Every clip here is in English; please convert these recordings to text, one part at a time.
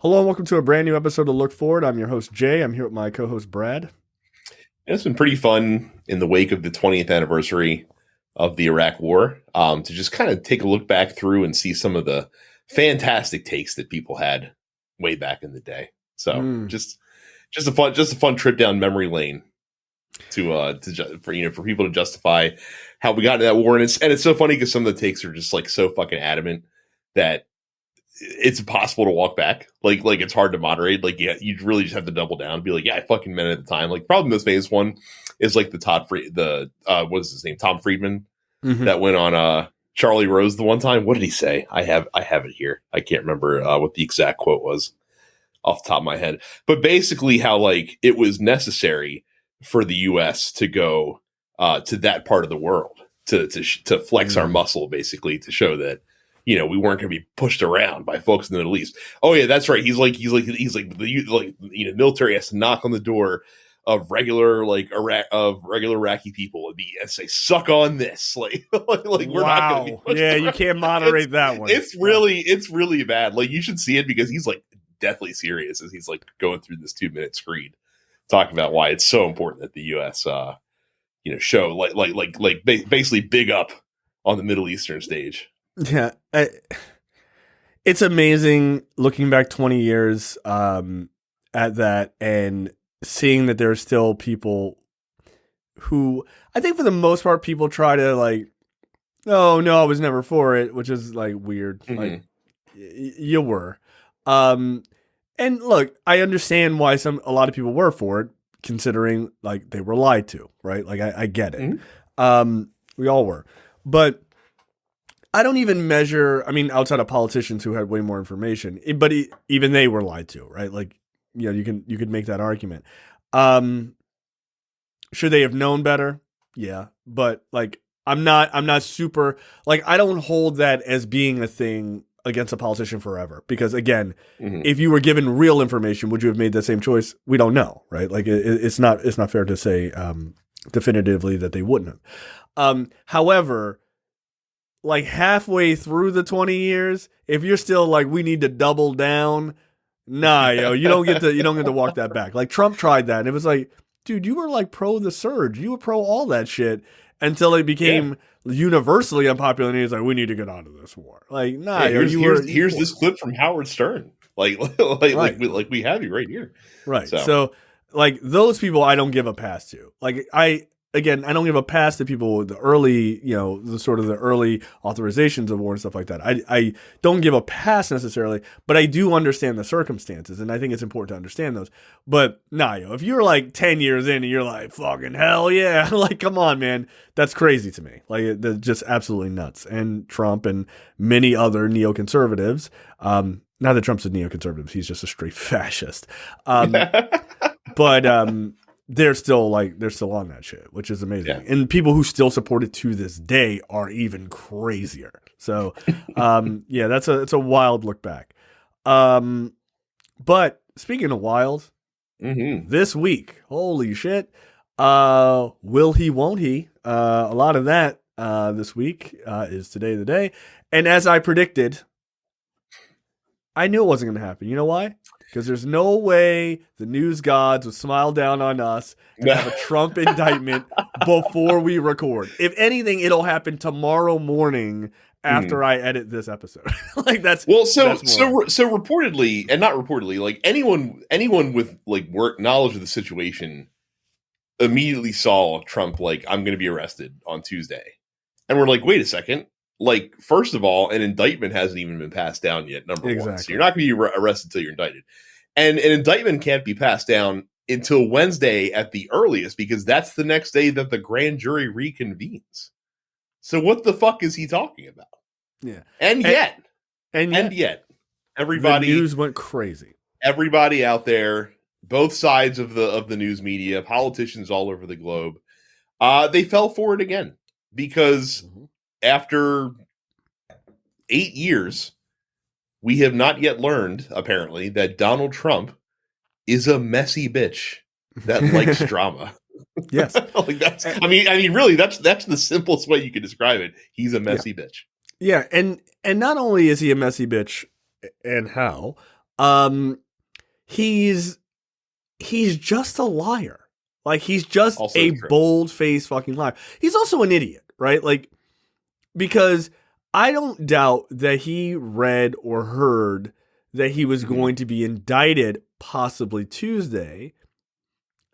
Hello and welcome to a brand new episode of Look Forward. I'm your host, Jay. I'm here with my co-host, Brad. And it's been pretty fun in the wake of the 20th anniversary of the Iraq War to just kind of take a look back through and see some of the fantastic takes that people had way back in the day. So just a fun trip down memory lane for people to justify how we got into that war. And it's so funny because some of the takes are just like so fucking adamant that it's impossible to walk back. Like it's hard to moderate. Like, yeah, you really just have to double down and be like, yeah, I fucking meant it at the time. Like, probably the most famous one is like what is his name? Tom Friedman that went on Charlie Rose the one time. What did he say? I have it here. I can't remember what the exact quote was off the top of my head. But basically how like it was necessary for the US to go to that part of the world to flex our muscle, basically, to show that, you know, we weren't going to be pushed around by folks in the Middle East. Oh yeah, that's right. He's like military has to knock on the door of regular Iraqi people and say, "Suck on this." Like we're not going to be pushed around. You can't moderate that one. It's really bad. Like, you should see it because he's like deathly serious as he's like going through this 2-minute screed, talking about why it's so important that the U.S. show basically big up on the Middle Eastern stage. Yeah, it's amazing looking back 20 years at that and seeing that there are still people who, I think for the most part, people try to like, oh no, I was never for it, which is like weird. Like you were, and look, I understand why a lot of people were for it, considering like they were lied to, right? Like I get it. We all were, but I don't even measure, I mean, outside of politicians who had way more information, but even they were lied to, right? Like, you know, you could make that argument. Should they have known better? Yeah. But like, I'm not super, like, I don't hold that as being a thing against a politician forever. Because again, if you were given real information, would you have made that same choice? We don't know, right? Like, it's not fair to say definitively that they wouldn't have. However, like halfway through the 20 years, if you're still like, we need to double down, nah, you don't get to walk that back. Like Trump tried that and it was like, dude, you were like pro the surge. You were pro all that shit until it became universally unpopular. And he's like, we need to get out of this war. Like, nah, here's this clip from Howard Stern. Like we have you right here. Right. So like those people, I don't give a pass to. Like I don't give a pass to people with the early, the early authorizations of war and stuff like that. I don't give a pass necessarily, but I do understand the circumstances, and I think it's important to understand those. But if you're like 10 years in and you're like, fucking hell yeah, like, come on, man, that's crazy to me. Like, that's just absolutely nuts. And Trump and many other neoconservatives, not that Trump's a neoconservative, he's just a straight fascist. But they're still on that shit, which is amazing. Yeah. And people who still support it to this day are even crazier. So, it's a wild look back. But speaking of wild, this week, holy shit, will he, won't he? A lot of that this week is today the day. And as I predicted, I knew it wasn't going to happen. You know why? Because there's no way the news gods would smile down on us and have a Trump indictment before we record. If anything, it'll happen tomorrow morning after I edit this episode. Like that's reportedly, and not reportedly, like anyone with like knowledge of the situation immediately saw Trump like, I'm going to be arrested on Tuesday, and we're like, wait a second. Like, first of all, an indictment hasn't even been passed down yet, number one. So you're not going to be arrested until you're indicted. And an indictment can't be passed down until Wednesday at the earliest, because that's the next day that the grand jury reconvenes. So what the fuck is he talking about? Yeah. And yet, everybody, the news went crazy. Everybody out there, both sides of the news media, politicians all over the globe, they fell for it again, because after 8 years, we have not yet learned, apparently, that Donald Trump is a messy bitch that likes drama. Yes. Like really, that's the simplest way you can describe it. He's a messy bitch. Yeah, and not only is he a messy bitch, and how, Um, he's just a liar. Like, he's just Also a true. bold-faced fucking liar. He's also an idiot, right? Like, because I don't doubt that he read or heard that he was going to be indicted possibly Tuesday,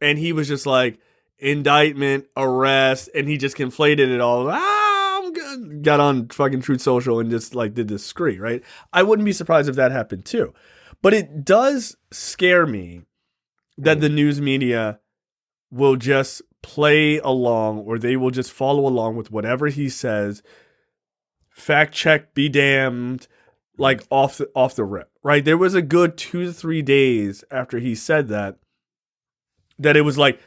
and he was just like, indictment, arrest, and he just conflated it all. I'm good. Got on fucking Truth Social and just like did this scree, right? I wouldn't be surprised if that happened too. But it does scare me that the news media will just play along, or they will just follow along with whatever he says. Fact check, be damned, like off the rip, right? There was a good 2 to 3 days after he said that it was like,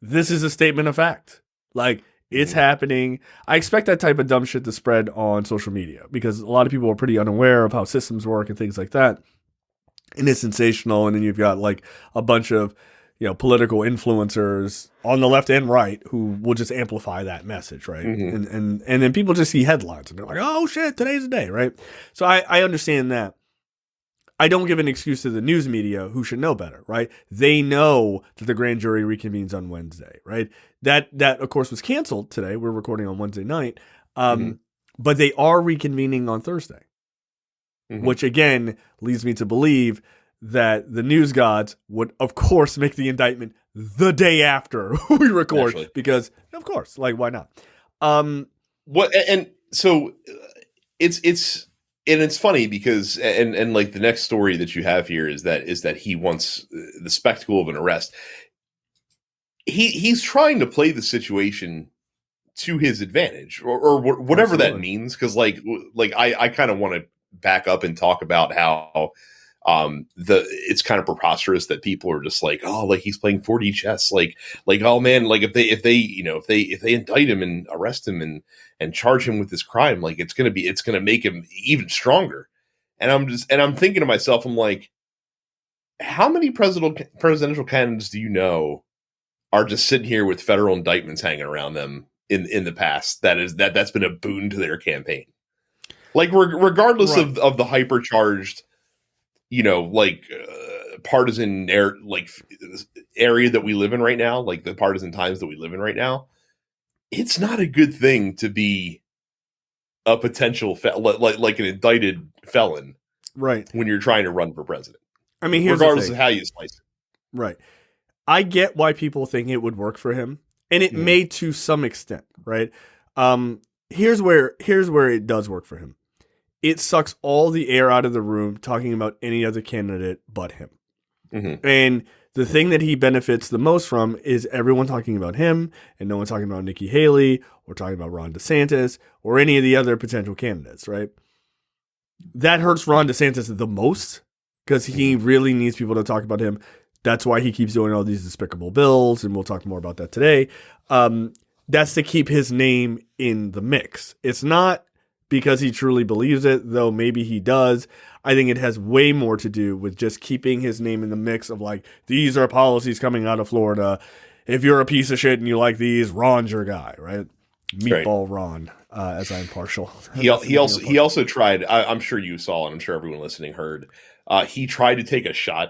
this is a statement of fact. Like, it's happening. I expect that type of dumb shit to spread on social media because a lot of people are pretty unaware of how systems work and things like that. And it's sensational. And then you've got like a bunch of, political influencers on the left and right who will just amplify that message, right? And then people just see headlines and they're like, oh shit, today's the day, right? So I understand that. I don't give an excuse to the news media who should know better, right? They know that the grand jury reconvenes on Wednesday, right? That of course was canceled today. We're recording on Wednesday night, but they are reconvening on Thursday, which again leads me to believe that the news gods would, of course, make the indictment the day after we record. Naturally. Because, of course, like, why not? What and so it's funny because and like the next story that you have here is that he wants the spectacle of an arrest. He's trying to play the situation to his advantage or whatever Absolutely. That means. Cause like I kind of want to back up and talk about how it's kind of preposterous that people are just like, oh, like he's playing 4D chess. Like, oh man, like if they indict him and arrest him and charge him with this crime, like it's going to make him even stronger. And I'm thinking to myself, I'm like, how many presidential candidates do you know are just sitting here with federal indictments hanging around them in the past? That's been a boon to their campaign. Like regardless right. of the hypercharged, partisan area that we live in right now, like the partisan times that we live in right now, it's not a good thing to be a potential like an indicted felon, right? When you're trying to run for president. I mean, regardless of how you slice it, right? I get why people think it would work for him, and it may to some extent, right? Here's where it does work for him. It sucks all the air out of the room talking about any other candidate but him. And the thing that he benefits the most from is everyone talking about him and no one talking about Nikki Haley or talking about Ron DeSantis or any of the other potential candidates, right? That hurts Ron DeSantis the most because he really needs people to talk about him. That's why he keeps doing all these despicable bills, and we'll talk more about that today. That's to keep his name in the mix. It's not because he truly believes it, though maybe he does. I think it has way more to do with just keeping his name in the mix of like, these are policies coming out of Florida. If you're a piece of shit and you like these, Ron's your guy, right? Meatball right. Ron, as I'm partial. He also tried, I'm sure you saw, and I'm sure everyone listening heard, he tried to take a shot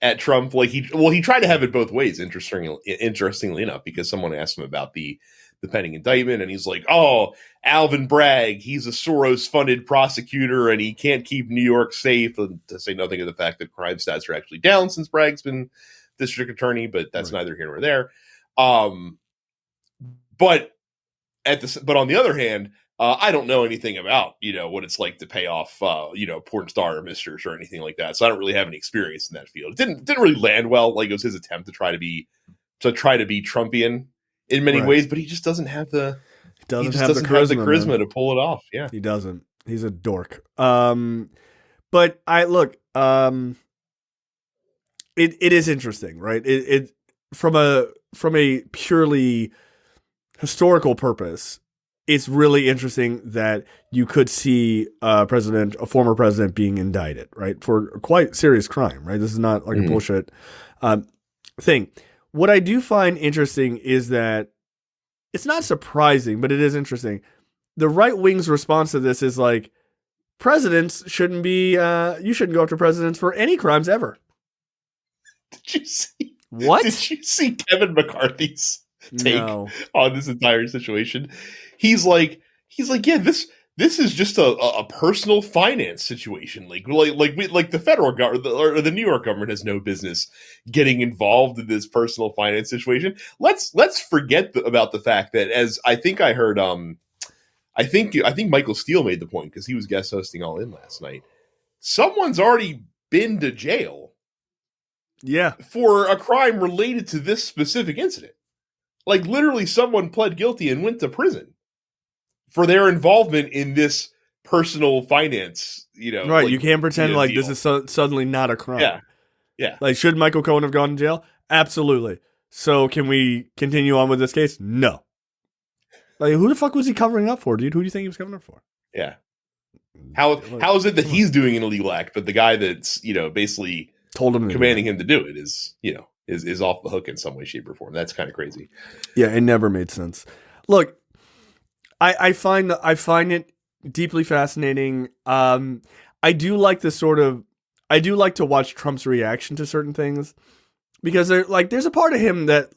at Trump. Like he tried to have it both ways, interestingly enough, because someone asked him about the pending indictment, and he's like, oh, Alvin Bragg, he's a Soros-funded prosecutor, and he can't keep New York safe, and to say nothing of the fact that crime stats are actually down since Bragg's been district attorney, but that's right. Neither here nor there. But on the other hand, I don't know anything about, what it's like to pay off, porn star misters or anything like that, so I don't really have any experience in that field. It didn't really land well. Like, it was his attempt to try to be Trumpian in many right. ways, but he just doesn't have the charisma to pull it off. Yeah, he doesn't. He's a dork. But I look. It is interesting, right? It from a purely historical purpose, it's really interesting that you could see a former president being indicted, right, for a quite serious crime, right? This is not like a bullshit thing. What I do find interesting is that it's not surprising, but it is interesting. The right wing's response to this is like, presidents shouldn't be. You shouldn't go after presidents for any crimes ever. Did you see? What? Did you see Kevin McCarthy's take No. on this entire situation? He's like, yeah, this is just a personal finance situation. Like the federal government or the New York government has no business getting involved in this personal finance situation. Let's forget about the fact that, as I think I heard, I think Michael Steele made the point because he was guest hosting All In last night. Someone's already been to jail. Yeah. For a crime related to this specific incident. Like literally someone pled guilty and went to prison for their involvement in this personal finance, Right. Like, you can't pretend like deal. this is suddenly not a crime. Yeah. Yeah. Like, should Michael Cohen have gone to jail? Absolutely. So can we continue on with this case? No. Like, who the fuck was he covering up for, dude? Who do you think he was covering up for? Yeah. How is it that he's doing an illegal act, but the guy that's, basically told him commanding him to do it is off the hook in some way, shape, or form. That's kind of crazy. Yeah, it never made sense. Look, I find it deeply fascinating. I do like to watch Trump's reaction to certain things because there's a part of him that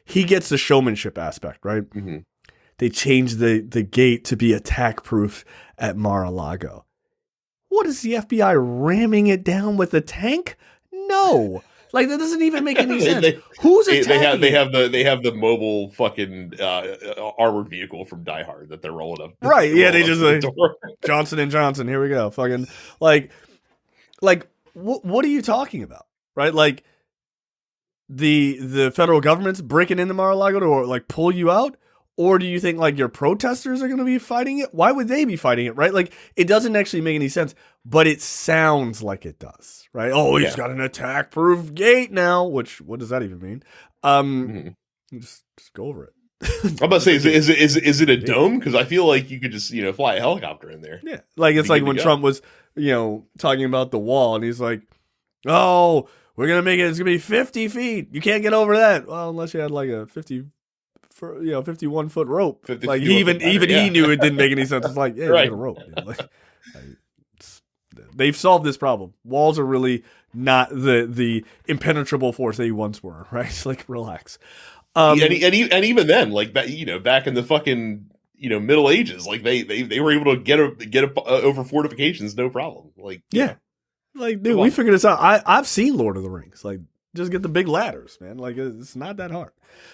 he gets the showmanship aspect, right? Mm-hmm. They changed the gate to be attack proof at Mar-a-Lago. What is the FBI ramming it down with a tank? No. That doesn't even make any sense. Who's attacking? They have the mobile fucking armored vehicle from Die Hard that they're rolling up. Right? Yeah, they just Johnson and Johnson. Here we go. Fucking what are you talking about? Right? The federal government's breaking into Mar-a-Lago to pull you out, or do you think your protesters are going to be fighting it? Why would they be fighting it? Right? It doesn't actually make any sense, but it sounds like it does. Right? Oh, he's got an attack-proof gate now. What does that even mean? Just go over it. I'm about to say, is it a dome? Because I feel like you could just fly a helicopter in there. Yeah, it's like when Trump was talking about the wall, and he's like, "Oh, we're gonna make it. It's gonna be 50 feet. You can't get over that. Well, unless you had a 51 foot rope. Even he knew it didn't make any sense. It's like, yeah, right. You got a rope. They've solved this problem. Walls are really not the impenetrable force they once were. Right? Relax. And even then, back in the fucking Middle Ages, they were able to get over fortifications, no problem. Yeah. Dude, we figured this out. I've seen Lord of the Rings. Just get the big ladders, man. It's not that hard.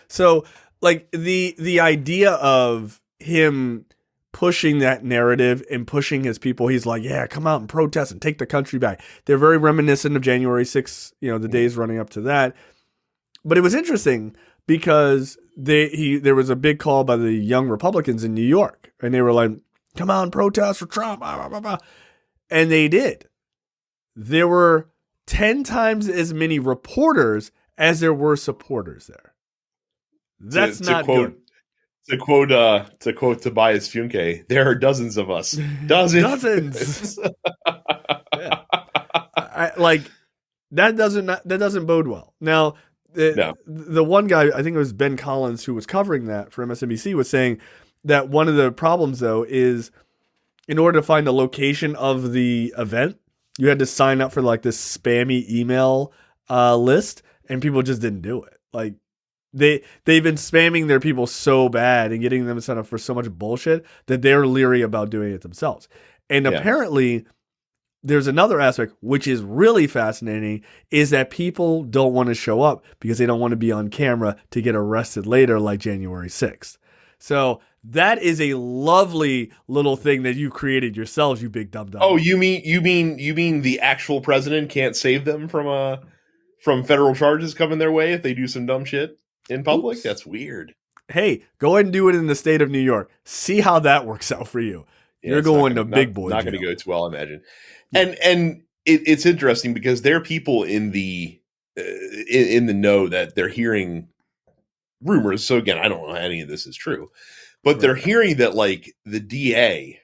So, the idea of him pushing that narrative and pushing his people, he's like, yeah, come out and protest and take the country back. They're very reminiscent of January 6th, the days running up to that. But it was interesting because there was a big call by the young Republicans in New York, and they were like, come out and protest for Trump, blah, blah, blah, blah. And they did. There were 10 times as many reporters as there were supporters there. That's not good. To quote Tobias Funke, there are dozens of us. Dozens. Yeah. That doesn't bode well. Now, the one guy, I think it was Ben Collins, who was covering that for MSNBC, was saying that one of the problems, though, is in order to find the location of the event, you had to sign up for this spammy email list, and people just didn't do it. They've been spamming their people so bad and getting them set up for so much bullshit that they're leery about doing it themselves. And apparently there's another aspect, which is really fascinating, is that people don't want to show up because they don't want to be on camera to get arrested later, like January 6th. So that is a lovely little thing that you created yourselves, you big dumb. Oh, you mean the actual president can't save them from federal charges coming their way if they do some dumb shit in public? Oops. That's weird. Hey, go ahead and do it in the state of New York. See how that works out for you. Yeah, you're going to big boy. Not going to go too well, I imagine. And it's interesting because there are people in the know that they're hearing rumors. So again, I don't know how any of this is true, but they're hearing that the DA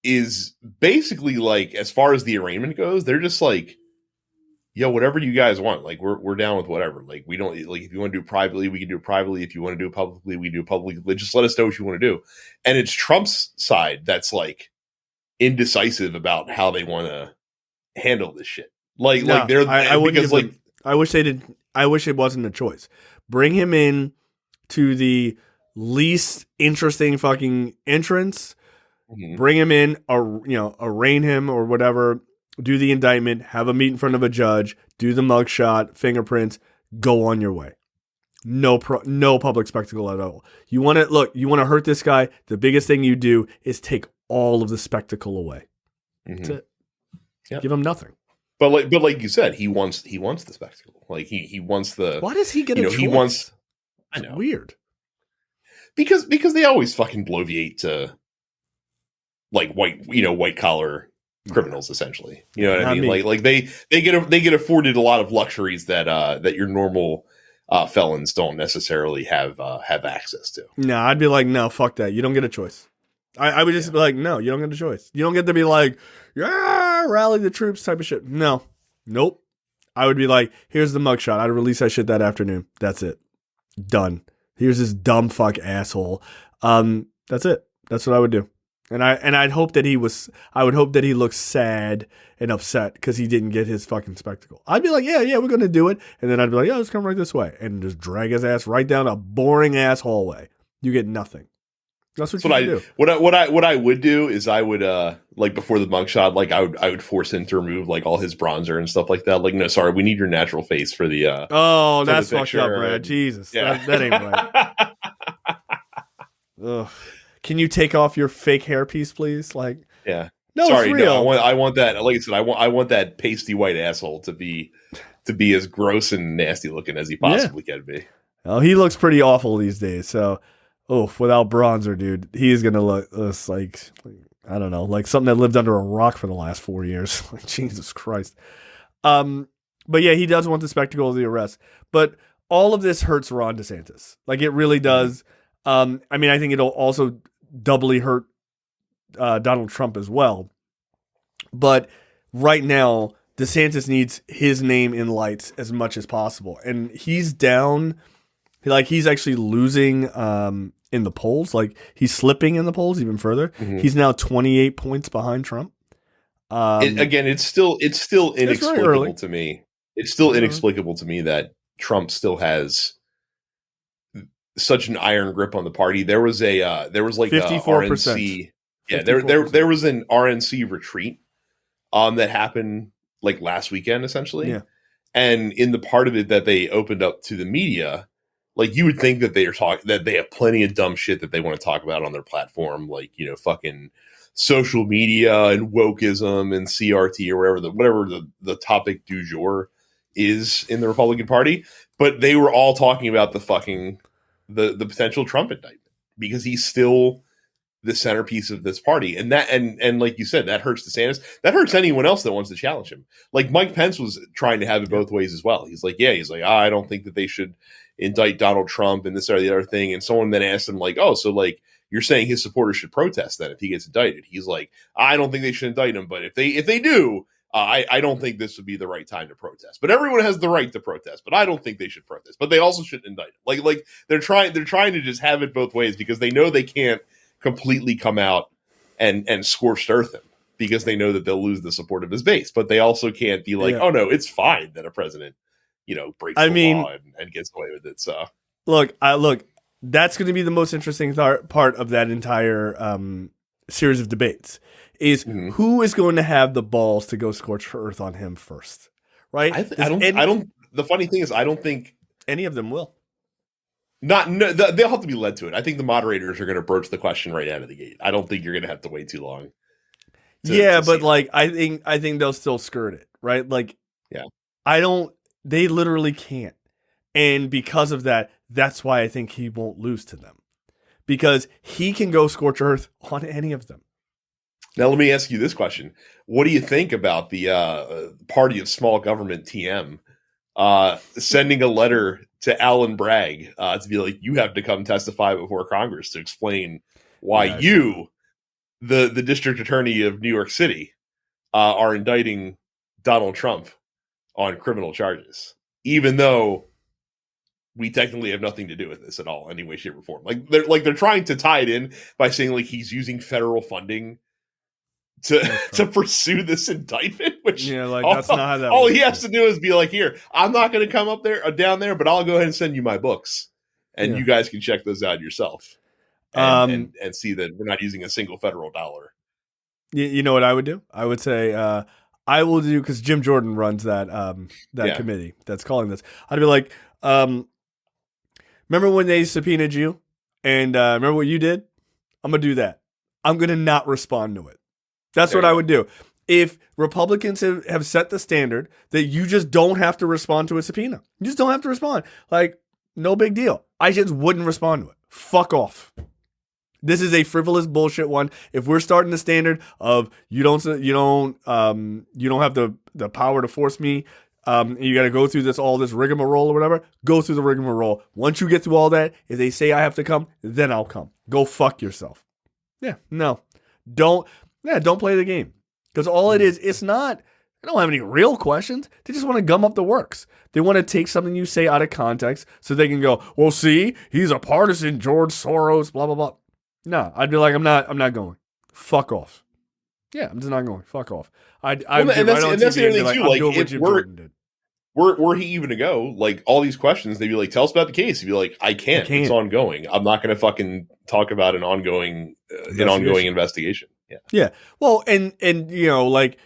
is basically as far as the arraignment goes, they're just yo, whatever you guys want. We're down with whatever. We don't if you want to do it privately, we can do it privately. If you want to do it publicly, we do it publicly. Just let us know what you want to do. And it's Trump's side that's indecisive about how they want to handle this shit. Like No, they're I wouldn't because give them. I wish they did. I wish it wasn't a choice. Bring him in to the least interesting fucking entrance. Mhm. Bring him in, arraign him or whatever. Do the indictment. Have a meet in front of a judge. Do the mugshot, fingerprints. Go on your way. No public spectacle at all. You want to hurt this guy. The biggest thing you do is take all of the spectacle away. That's it. Yep. Give him nothing. But like you said, he wants the spectacle. Like he wants the. Why does he get a choice? He wants. I know. Weird. Because they always fucking bloviate to like white collar criminals essentially. You know what I mean? Like they get afforded a lot of luxuries that your normal felons don't necessarily have access to. No, I'd be like, no, fuck that. You don't get a choice. I would just be like, no, you don't get a choice. You don't get to be like, yeah, rally the troops type of shit. No. Nope. I would be like, here's the mugshot. I'd release that shit that afternoon. That's it. Done. Here's this dumb fuck asshole. That's it. That's what I would do. And I'd hope that I would hope that he looks sad and upset because he didn't get his fucking spectacle. I'd be like, yeah, we're going to do it. And then I'd be like, let's come right this way. And just drag his ass right down a boring ass hallway. You get nothing. That's what you do. What I would do is I would like before the mugshot, like I would force him to remove like all his bronzer and stuff like that. Like, no, sorry, we need your natural face for the that's fucked up, Brad. Jesus. Yeah. That ain't right. Ugh. Can you take off your fake hairpiece, please? Like, yeah. No, sorry, it's real. No, I want that. Like I said, I want that pasty white asshole to be as gross and nasty looking as he possibly can be. Oh, he looks pretty awful these days. So, without bronzer, dude, he's gonna look like I don't know, like something that lived under a rock for the last 4 years. Like, Jesus Christ. But yeah, he does want the spectacle of the arrest. But all of this hurts Ron DeSantis. Like, it really does. I mean, I think it'll also doubly hurt Donald Trump as well. But right now, DeSantis needs his name in lights as much as possible. And he's down, like he's actually losing in the polls. Like he's slipping in the polls even further. Mm-hmm. He's now 28 points behind Trump. It's still inexplicable to me. It's still inexplicable to me that Trump still has such an iron grip on the party. There was like 54%. RNC. Yeah, there was an RNC retreat that happened like last weekend essentially. Yeah. And in the part of it that they opened up to the media, like you would think that that they have plenty of dumb shit that they want to talk about on their platform, like, fucking social media and wokeism and CRT or whatever the topic du jour is in the Republican Party. But they were all talking about the fucking the potential Trump indictment because he's still the centerpiece of this party. And that and like you said, that hurts DeSantis. That hurts anyone else that wants to challenge him. Like Mike Pence was trying to have it both ways as well. He's like, I don't think that they should indict Donald Trump and this or the other thing. And someone then asked him like, oh, so like you're saying his supporters should protest then if he gets indicted? He's like, I don't think they should indict him, but if they do, I don't think this would be the right time to protest. But everyone has the right to protest, but I don't think they should protest. But they also shouldn't indict him. Like they're trying to just have it both ways because they know they can't completely come out and scorched earth him because they know that they'll lose the support of his base. But they also can't be like, oh no, it's fine that a president, breaks the law and gets away with it. So look, that's going to be the most interesting part of that entire series of debates is who is going to have the balls to go scorched earth on him first, right? The funny thing is, I don't think any of them will. They'll have to be led to it. I think the moderators are going to broach the question right out of the gate. I don't think you're going to have to wait too long. But like, I think they'll still skirt it, right? Like, they literally can't. And because of that, that's why I think he won't lose to them because he can go scorch earth on any of them. Now, let me ask you this question. What do you think about the Party of Small Government TM sending a letter to Alan Bragg to be like, you have to come testify before Congress to explain why you, the district attorney of New York City, are indicting Donald Trump on criminal charges, even though we technically have nothing to do with this at all, any way, shape, or form. Like they're trying to tie it in by saying like he's using federal funding to pursue this indictment. Which that's not how that all works. he has to do is be like, here, I'm not going to come up there down there, but I'll go ahead and send you my books, and you guys can check those out yourself, and see that we're not using a single federal dollar. You know what I would do? I would say I will do, because Jim Jordan runs that committee that's calling this. I'd be like, remember when they subpoenaed you, and remember what you did? I'm gonna do that. I'm gonna not respond to it. That's what I would do. If Republicans have set the standard that you just don't have to respond to a subpoena, you just don't have to respond. Like, no big deal. I just wouldn't respond to it. Fuck off. This is a frivolous bullshit one. If we're starting the standard of you don't have the power to force me, you got to go through all this rigmarole or whatever, go through the rigmarole. Once you get through all that, if they say I have to come, then I'll come. Go fuck yourself. Yeah, no. Don't play the game. Because all it is, it's not, they don't have any real questions. They just want to gum up the works. They want to take something you say out of context so they can go, well, see, he's a partisan, George Soros, blah, blah, blah. No, I'd be like, I'm not going. Fuck off. Yeah, I'm just not going. Fuck off. I'd that's the other thing too. Like, if were he even to go, like, all these questions, they'd be like, tell us about the case. He'd be like, I can't. It's ongoing. I'm not going to fucking talk about an ongoing investigation. Yeah. Yeah. Well, and like,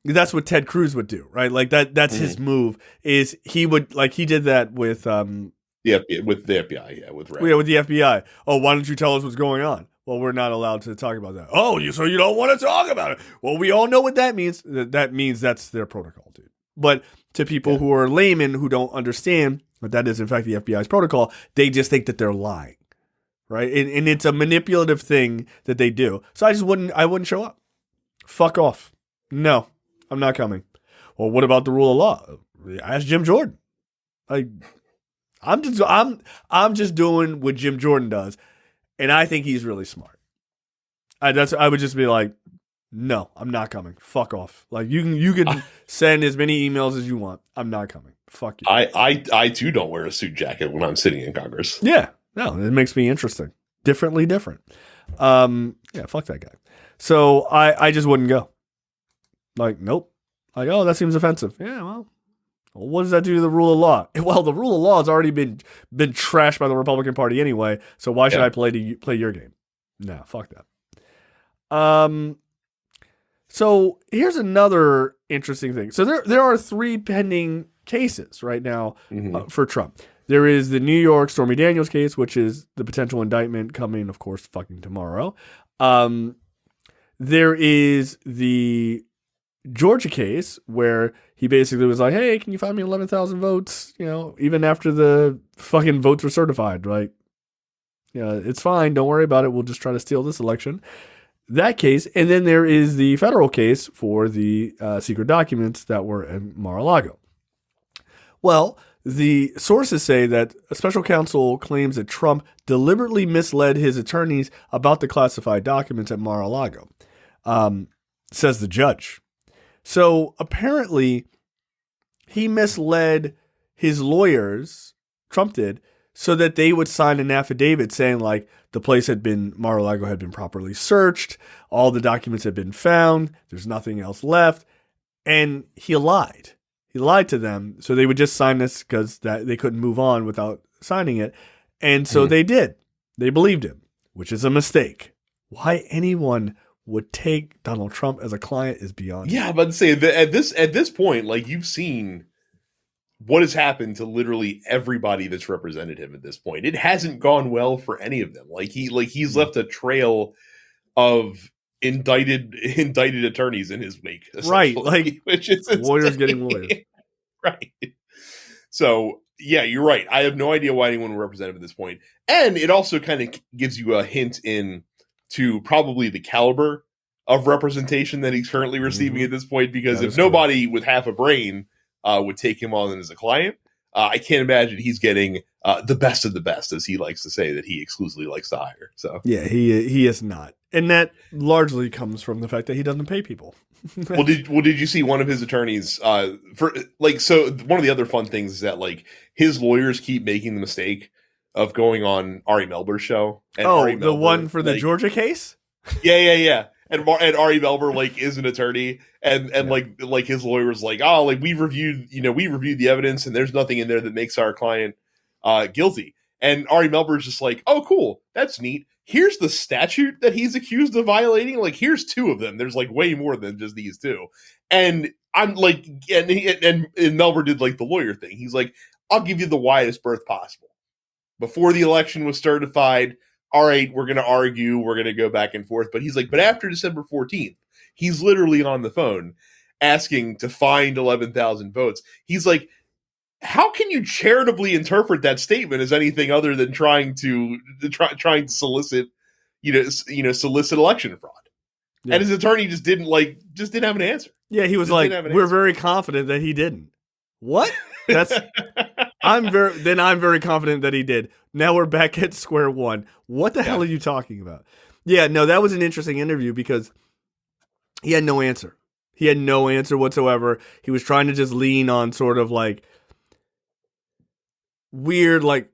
that's what Ted Cruz would do, right? Like that's his move. Is he would, like, he did that with the FBI, with the FBI. Oh, why don't you tell us what's going on? Well, we're not allowed to talk about that. Oh, so you don't want to talk about it? Well, we all know what that means. That means that's their protocol, dude. But to people who are laymen who don't understand that that is in fact the FBI's protocol, they just think that they're lying, right? And it's a manipulative thing that they do. So I wouldn't show up. Fuck off. No, I'm not coming. Well, what about the rule of law? Ask Jim Jordan. Like, I'm just doing what Jim Jordan does, and I think he's really smart. I would just be like, no, I'm not coming. Fuck off. Like, you can send as many emails as you want. I'm not coming. Fuck you. I too don't wear a suit jacket when I'm sitting in Congress. Yeah, no, it makes me interesting. Different. Yeah, fuck that guy. So I just wouldn't go. Like, nope. Like, oh, that seems offensive. Yeah, well, what does that do to the rule of law? Well, the rule of law has already been trashed by the Republican Party anyway. So why should I play your game? No, fuck that. So here's another interesting thing. So there are 3 pending cases right now for Trump. There is the New York Stormy Daniels case, which is the potential indictment coming, of course, fucking tomorrow. There is the Georgia case where he basically was like, hey, can you find me 11,000 votes? Even after the fucking votes were certified, right? Yeah, it's fine. Don't worry about it. We'll just try to steal this election. That case. And then there is the federal case for the secret documents that were in Mar-a-Lago. Well, the sources say that a special counsel claims that Trump deliberately misled his attorneys about the classified documents at Mar-a-Lago, says the judge. So apparently he misled his lawyers, Trump did, so that they would sign an affidavit saying, like, the place Mar-a-Lago had been properly searched, all the documents had been found, there's nothing else left. And he lied. He lied to them, so they would just sign this because they couldn't move on without signing it. And so they did. They believed him, which is a mistake. Why anyone would take Donald Trump as a client is beyond. Yeah, but say that at this point, like, you've seen what has happened to literally everybody that's represented him at this point. It hasn't gone well for any of them. He's left a trail of indicted attorneys in his wake, right? Like, which is lawyers getting lawyers, right? So yeah, you're right. I have no idea why anyone would represent him at this point, and it also kind of gives you a hint to probably the caliber of representation that he's currently receiving at this point. Because if nobody with half a brain would take him on as a client, I can't imagine he's getting the best of the best, as he likes to say that he exclusively likes to hire. So yeah, he is not, and that largely comes from the fact that he doesn't pay people. Well, did you see one of his attorneys one of the other fun things is that, like, his lawyers keep making the mistake of going on Ari Melber's show. And the one for the Georgia case? Yeah. and Ari Melber like is an attorney, and like his lawyer was like, oh, like we reviewed the evidence, and there's nothing in there that makes our client guilty. And Ari Melber is just like, oh, cool, that's neat. Here's the statute that he's accused of violating. Like, here's two of them. There's like way more than just these two. And I'm like, and Melber did like the lawyer thing. He's like, I'll give you the widest berth possible. Before the election was certified, all right, we're going to argue, we're going to go back and forth. But he's like, but after December 14th, he's literally on the phone asking to find 11,000 votes. He's like, how can you charitably interpret that statement as anything other than trying to solicit, solicit election fraud? Yeah. And his attorney just didn't have an answer. Yeah, he was like, we're very confident that he didn't. What? I'm very confident that he did. Now we're back at square one. What the hell are you talking about? Yeah, no, that was an interesting interview because he had no answer. He had no answer whatsoever. He was trying to just lean on sort of like weird, like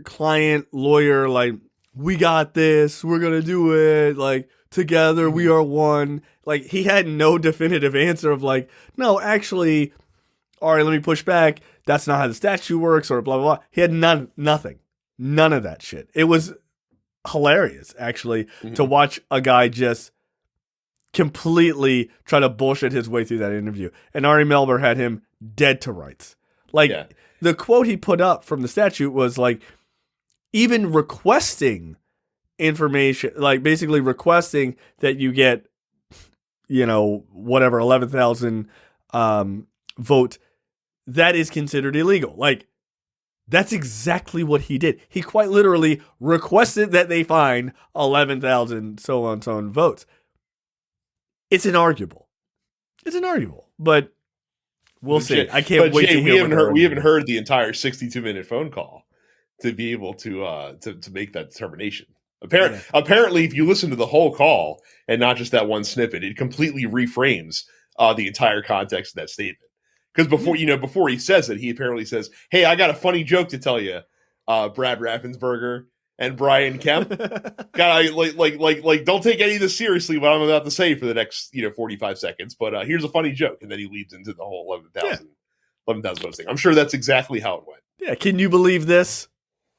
client lawyer, like, we got this, we're going to do it, like, together, we are one. Like, he had no definitive answer of like, no, actually, all right, let me push back. That's not how the statute works, or blah, blah, blah. He had nothing. None of that shit. It was hilarious, actually, to watch a guy just completely try to bullshit his way through that interview. And Ari Melber had him dead to rights. Like, the quote he put up from the statute was like, even requesting information, like basically requesting that you get, whatever, 11,000 vote, that is considered illegal. Like, that's exactly what he did. He quite literally requested that they find 11,000 so on so on votes. It's inarguable, but we'll see. I can't wait to hear. We haven't heard the entire 62-minute phone call to be able to make that determination. Apparently, if you listen to the whole call and not just that one snippet, it completely reframes the entire context of that statement. Because before he says it, he apparently says, "Hey, I got a funny joke to tell you, Brad Raffensperger and Brian Kemp. like, don't take any of this seriously what I'm about to say for the next 45 seconds. But here's a funny joke," and then he leads into the whole 11,000 votes thing. I'm sure that's exactly how it went. Yeah, can you believe this?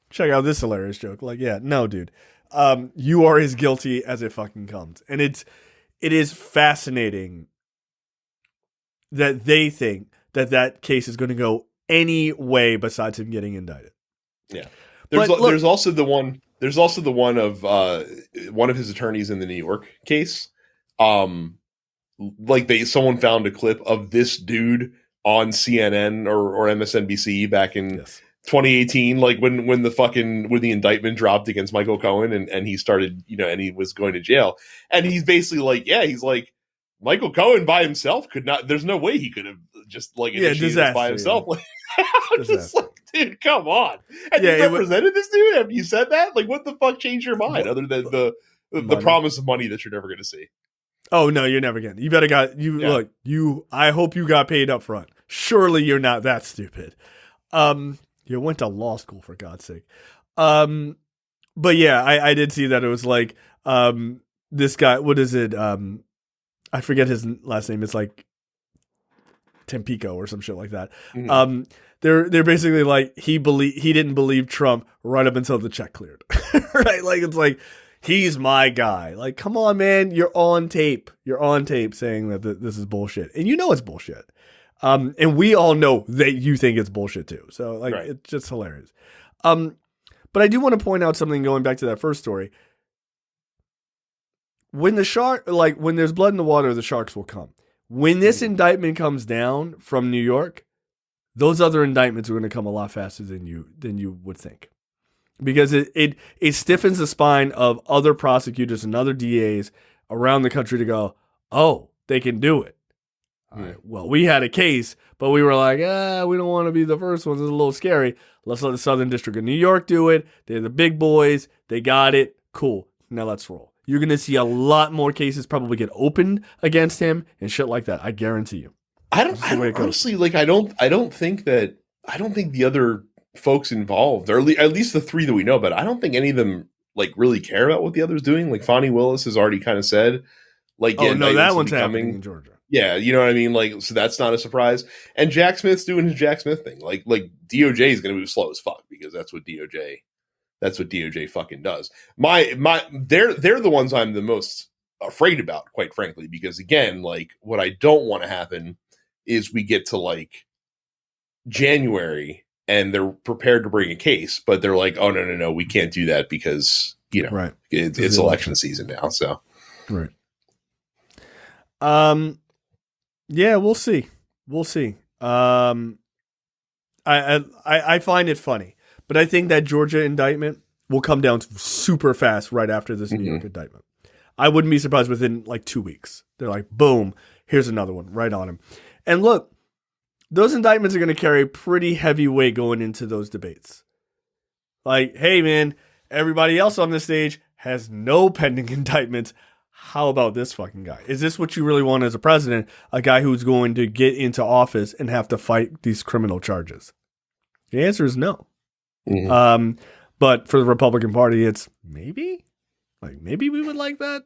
Check out this hilarious joke. Like, yeah, no, dude, you are as guilty as it fucking comes, and it is fascinating that they think that case is going to go any way besides him getting indicted. Yeah. There's also the one of one of his attorneys in the New York case. Someone found a clip of this dude on CNN or MSNBC back in 2018, like when the indictment dropped against Michael Cohen and he started, and he was going to jail. And he's basically like, he's like, Michael Cohen by himself could not. There's no way he could have just initiated this by himself. Yeah. I'm just like, dude, come on. And you represented this dude? Have you said that? Like, what the fuck changed your mind other than the promise of money that you're never going to see? Oh no, you're never getting. You better look. I hope you got paid up front. Surely you're not that stupid. You went to law school, for God's sake. But yeah, I did see that it was like this guy. What is it? I forget his last name. It's like Tampico or some shit like that. Mm-hmm. They're basically like he didn't believe Trump right up until the check cleared. Right? Like, it's like, he's my guy. Like, come on, man, you're on tape. You're on tape saying that this is bullshit, and it's bullshit. And we all know that you think it's bullshit too. So like, It's just hilarious. But I do want to point out something going back to that first story. When when there's blood in the water, the sharks will come. When this indictment comes down from New York, those other indictments are going to come a lot faster than you would think, because it stiffens the spine of other prosecutors and other DAs around the country to go, oh, they can do it. All right. Well, we had a case, but we were like, we don't want to be the first ones. It's a little scary. Let's let the Southern District of New York do it. They're the big boys. They got it. Cool. Now let's roll. You're going to see a lot more cases probably get opened against him and shit like that. I guarantee you. I don't honestly, like, I don't think the other folks involved, or at least the three that we know about, I don't think any of them like really care about what the other's doing. Like Fonnie Willis has already kind of said, like, oh no, that one's happening in Georgia. Yeah, you know what I mean? Like, so that's not a surprise. And Jack Smith's doing his Jack Smith thing. Like DOJ is going to move slow as fuck because that's what DOJ fucking does. They're the ones I'm the most afraid about, quite frankly, because again, like what I don't want to happen is we get to like January and they're prepared to bring a case, but they're like, oh no, we can't do that because, you know, right. It's election season now. So, right. Yeah, we'll see. I find it funny, but I think that Georgia indictment will come down super fast right after this New York indictment. I wouldn't be surprised within like 2 weeks. They're like, boom, here's another one right on him. And look, those indictments are going to carry pretty heavy weight going into those debates. Like, hey man, everybody else on this stage has no pending indictments. How about this fucking guy? Is this what you really want as a president? A guy who's going to get into office and have to fight these criminal charges? The answer is no. Mm-hmm. But for the Republican Party, it's maybe we would like that.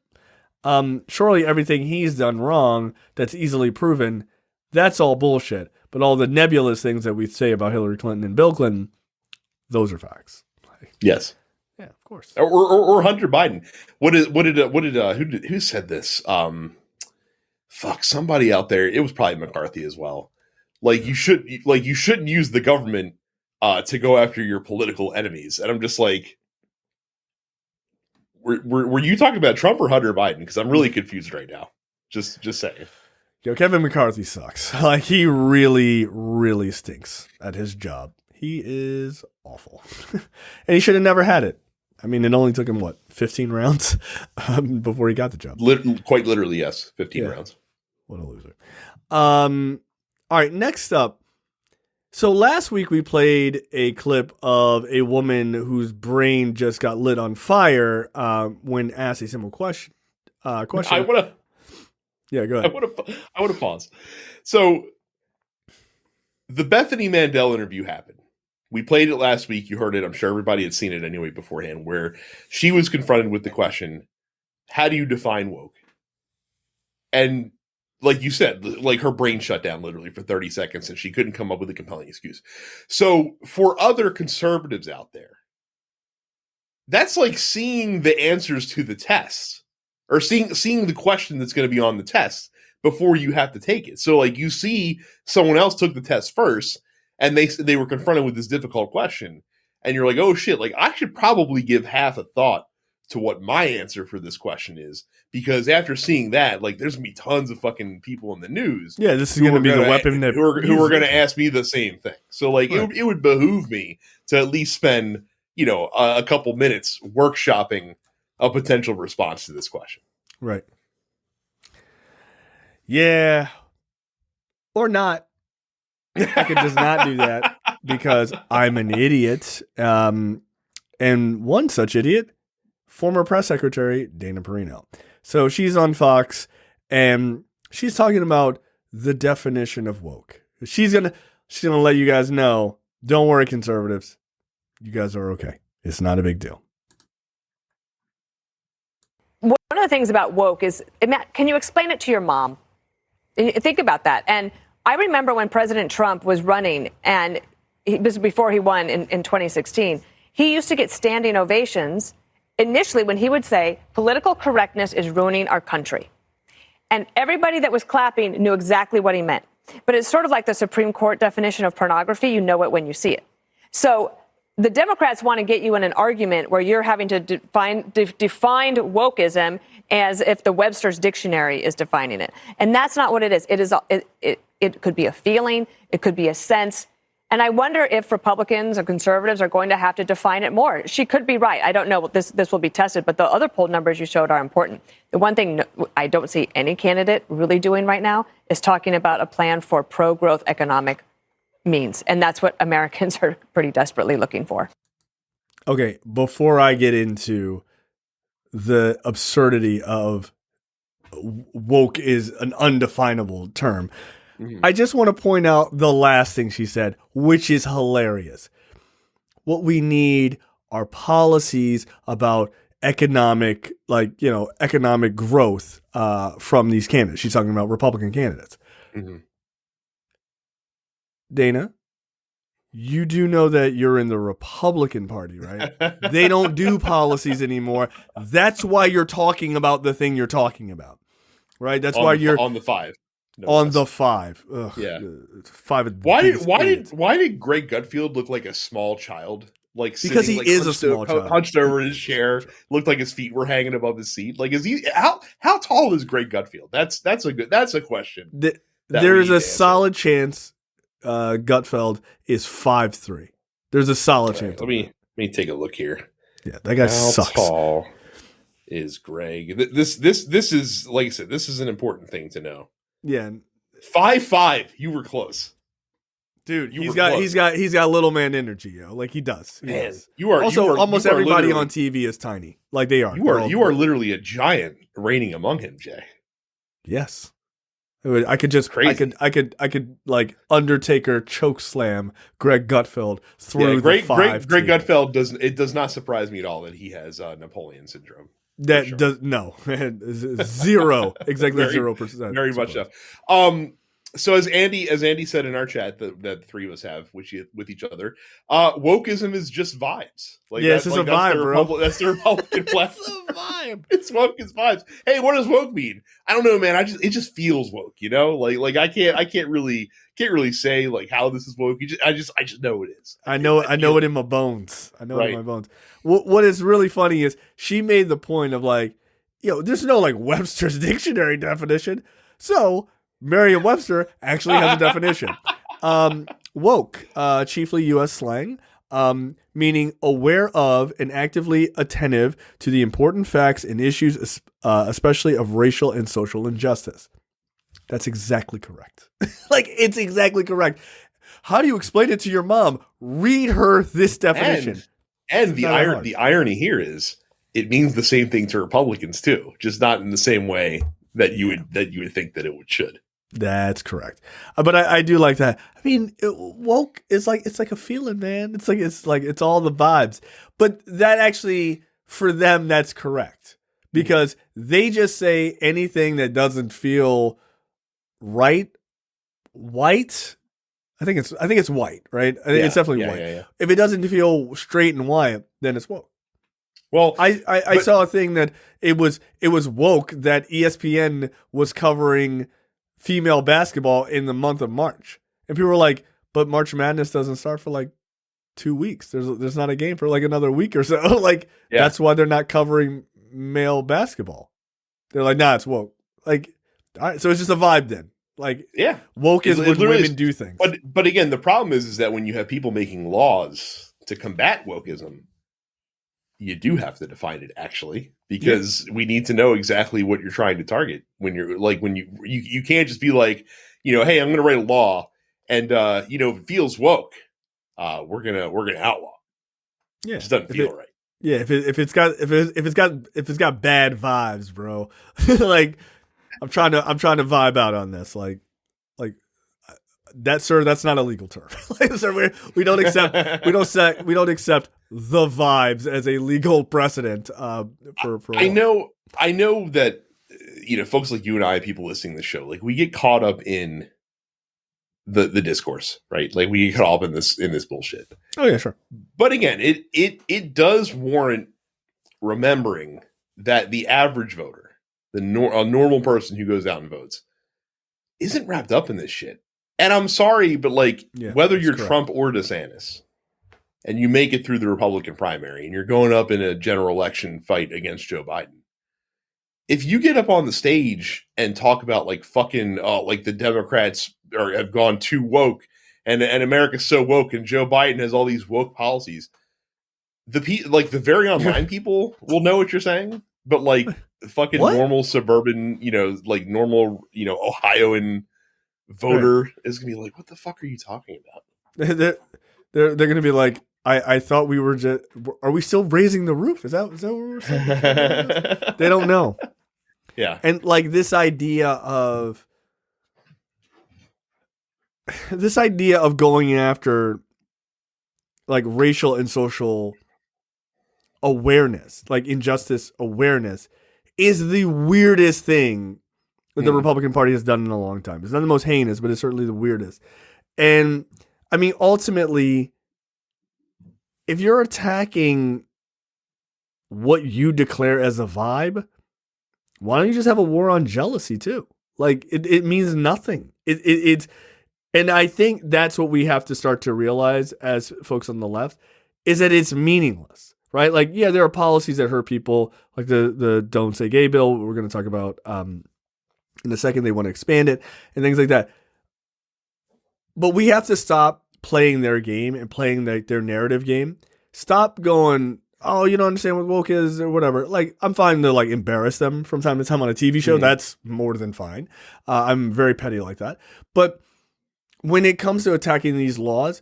Surely everything he's done wrong that's easily proven, that's all bullshit. But all the nebulous things that we say about Hillary Clinton and Bill Clinton, those are facts. Yes. Yeah, of course. Or Hunter Biden. Who said this? Somebody out there. It was probably McCarthy as well. You shouldn't use the government to go after your political enemies. And I'm just like, were you talking about Trump or Hunter Biden? Because I'm really confused right now. Just saying. Yo, Kevin McCarthy sucks. Like he really, really stinks at his job. He is awful, and he should have never had it. I mean, it only took him, 15 rounds before he got the job? Quite literally, yes. 15 rounds. What a loser. All right, next up. So last week we played a clip of a woman whose brain just got lit on fire when asked a simple question. I want to... Yeah, go ahead. I want to pause. So the Bethany Mandel interview happened. We played it last week. You heard it. I'm sure everybody had seen it anyway beforehand, where she was confronted with the question, how do you define woke? And like you said, like her brain shut down literally for 30 seconds and she couldn't come up with a compelling excuse. So for other conservatives out there, that's like seeing the answers to the test or seeing the question that's going to be on the test before you have to take it. So like you see someone else took the test first, and they were confronted with this difficult question, and you're like, oh shit, like I should probably give half a thought to what my answer for this question is, because after seeing that, like there's gonna be tons of fucking people in the news. Yeah, this is gonna be the weapon that who are gonna ask me the same thing. So like it would behoove me to at least spend, a couple minutes workshopping a potential response to this question. Right. Yeah. Or not. I could just not do that because I'm an idiot. And one such idiot, former press secretary Dana Perino. So she's on Fox and she's talking about the definition of woke. She's gonna let you guys know, don't worry, conservatives. You guys are okay. It's not a big deal. One of the things about woke is, can you explain it to your mom? Think about that. And I remember when President Trump was running, and this was before he won in 2016, he used to get standing ovations initially when he would say, political correctness is ruining our country. And everybody that was clapping knew exactly what he meant. But it's sort of like the Supreme Court definition of pornography. You know it when you see it. So the Democrats want to get you in an argument where you're having to define wokeism as if the Webster's dictionary is defining it. And that's not what it is. It could be a feeling. It could be a sense. And I wonder if Republicans or conservatives are going to have to define it more. She could be right. I don't know. This will be tested. But the other poll numbers you showed are important. The one thing I don't see any candidate really doing right now is talking about a plan for pro-growth economic means. And that's what Americans are pretty desperately looking for. Okay, before I get into the absurdity of woke is an undefinable term, I just want to point out the last thing she said, which is hilarious. What we need are policies about economic growth from these candidates. She's talking about Republican candidates. Mm-hmm. Dana, you do know that you're in the Republican Party, right? They don't do policies anymore. That's why you're talking about the thing you're talking about, right? That's why you're on the 5. No on less. the 5. Ugh, Yeah. 5 is Why did Greg Gutfield look like a small child? Like because sitting, he like, is a small child, hunched over his chair, looked like his feet were hanging above his seat. Like, is he how tall is Greg Gutfield? That's a question. There is a solid chance Gutfeld is 5'3". There's a solid chance. Let me take a look here. Yeah, that guy sucks. How tall is Greg? This is, like I said, this is an important thing to know. Yeah, 5'5". You were close, dude. He's got little man energy, yo. Like he does. He does. Almost everybody on TV is tiny. Like they are. You are literally a giant reigning among him, Jay. Yes. I could like Undertaker choke slam Greg Gutfeld through the 5. Greg Gutfeld does not surprise me at all that he has Napoleon syndrome. That sure. Does no zero exactly 0%. Very much so. So as Andy said in our chat that the three of us have with each other, wokeism is just vibes. Like, yeah, it's just a vibe, bro. That's the Republican platform. It's a vibe. It's woke is vibes. Hey, what does woke mean? I don't know, man. It just feels woke, you know? Like I can't really say like how this is woke. I just know it is. I know it in my bones. I know it in my bones. What is really funny is she made the point of like, there's no like Webster's dictionary definition. So Merriam-Webster actually has a definition. Woke, chiefly U.S. slang, meaning aware of and actively attentive to the important facts and issues, especially of racial and social injustice. That's exactly correct. Like, it's exactly correct. How do you explain it to your mom? Read her this definition. And the irony here is it means the same thing to Republicans too, just not in the same way that you would think that it should. That's correct. But I do like that. I mean, woke is like, it's like a feeling, man. It's all the vibes. But that actually, for them, that's correct. Because they just say anything that doesn't feel right, white. I think it's white, right? It's definitely white. Yeah. If it doesn't feel straight and white, then it's woke. Well, I saw a thing that it was woke that ESPN was covering female basketball in the month of March, and people were like, "But March Madness doesn't start for like 2 weeks. There's not a game for like another week or so." Like that's why they're not covering male basketball. They're like, "Nah, it's woke." Like, all right, so it's just a vibe then. Like, woke is when women do things. But again, the problem is that when you have people making laws to combat wokeism, you do have to define it actually, because we need to know exactly what you're trying to target. When you're like, you can't just be like, hey, I'm going to write a law, and if it feels woke, we're gonna outlaw. Yeah, it just doesn't feel right. Yeah, if it's got bad vibes, bro. Like, I'm trying to vibe out on this. Like that, sir. That's not a legal term. Like, sir, we don't accept the vibes as a legal precedent. For I know that folks like you and I, people listening to the show, like we get caught up in the discourse, right? Like we get caught up in this bullshit. Oh yeah, sure. But again, it does warrant remembering that the average voter, a normal person who goes out and votes, isn't wrapped up in this shit. And I'm sorry, but whether you're correct. Trump or DeSantis, and you make it through the Republican primary, and you're going up in a general election fight against Joe Biden, if you get up on the stage and talk about the Democrats have gone too woke, and America's so woke, and Joe Biden has all these woke policies, the very online people will know what you're saying, but fucking normal suburban, normal, Ohioan voter is gonna be like, what the fuck are you talking about? They're gonna be like, I thought we were just, are we still raising the roof? Is that what we're saying? They don't know. Yeah. And this idea of going after racial and social awareness, like injustice awareness, is the weirdest thing that the Republican Party has done in a long time. It's not the most heinous, but it's certainly the weirdest. And I mean, ultimately, if you're attacking what you declare as a vibe, why don't you just have a war on jealousy too? Like it means nothing. It's and I think that's what we have to start to realize as folks on the left is that it's meaningless, right? Like, yeah, there are policies that hurt people, like the Don't Say Gay bill. We're going to talk about in a second. They want to expand it and things like that. But we have to stop playing their game and playing their narrative game. Stop going, oh, you don't understand what woke is or whatever. Like, I'm fine to like embarrass them from time to time on a TV show. That's more than fine. I'm very petty like that. But when it comes to attacking these laws,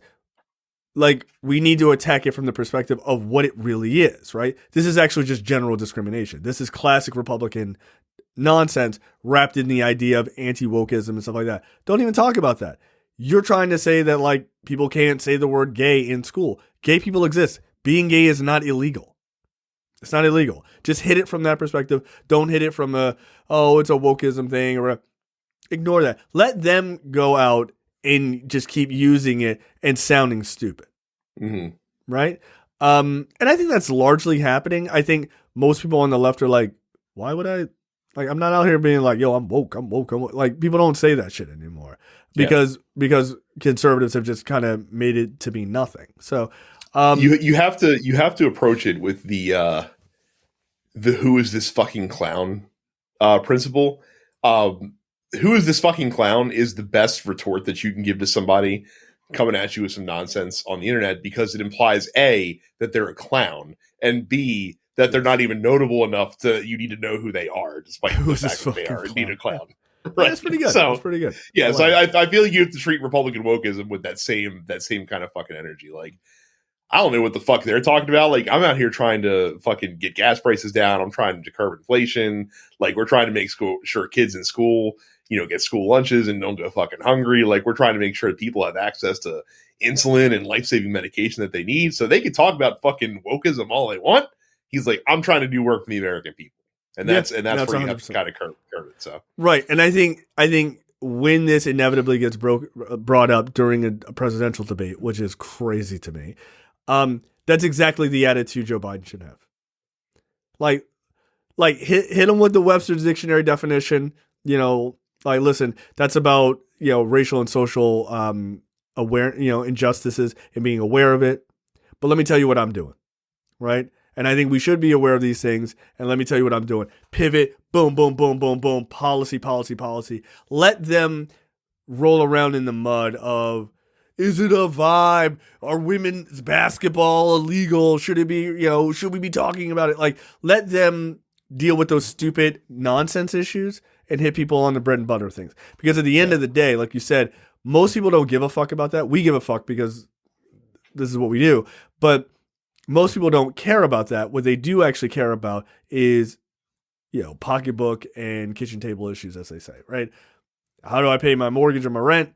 like, we need to attack it from the perspective of what it really is, right? This is actually just general discrimination. This is classic Republican nonsense wrapped in the idea of anti-wokeism and stuff like that. Don't even talk about that. You're trying to say that, like, people can't say the word gay in school. Gay people exist. Being gay is not illegal. It's not illegal. Just hit it from that perspective. Don't hit it from it's a wokeism thing or ignore that. Let them go out and just keep using it and sounding stupid. Right? And I think that's largely happening. I think most people on the left are like, why would I? Like, I'm not out here being like, yo, I'm woke. Like, people don't say that shit anymore because conservatives have just kind of made it to be nothing. So you have to approach it with the who is this fucking clown principle. Who is this fucking clown is the best retort that you can give to somebody coming at you with some nonsense on the internet, because it implies A, that they're a clown, and B, that they're not even notable enough to you need to know who they are, despite the fact that they are indeed a clown. Right. That's pretty good. So, that's pretty good. Yeah, so I feel like you have to treat Republican wokeism with that same kind of fucking energy. Like, I don't know what the fuck they're talking about. Like, I'm out here trying to fucking get gas prices down. I'm trying to curb inflation. Like, we're trying to make sure kids in school, get school lunches and don't go fucking hungry. Like, we're trying to make sure that people have access to insulin and life-saving medication that they need, so they can talk about fucking wokeism all they want. He's like, I'm trying to do work for the American people. And that's where 100%. You have to kind of curb it. So right. And I think when this inevitably gets brought up during a presidential debate, which is crazy to me, that's exactly the attitude Joe Biden should have. Like hit him with the Webster's dictionary definition. Like, listen, that's about racial and social injustices and being aware of it. But let me tell you what I'm doing, right? And I think we should be aware of these things. And let me tell you what I'm doing. Pivot, boom, boom, boom, boom, boom, policy. Let them roll around in the mud of, is it a vibe? Are women's basketball illegal? Should it be, should we be talking about it? Like, let them deal with those stupid nonsense issues and hit people on the bread and butter things. Because at the end of the day, like you said, most people don't give a fuck about that. We give a fuck because this is what we do. But most people don't care about that. What they do actually care about is, pocketbook and kitchen table issues, as they say, right? How do I pay my mortgage or my rent?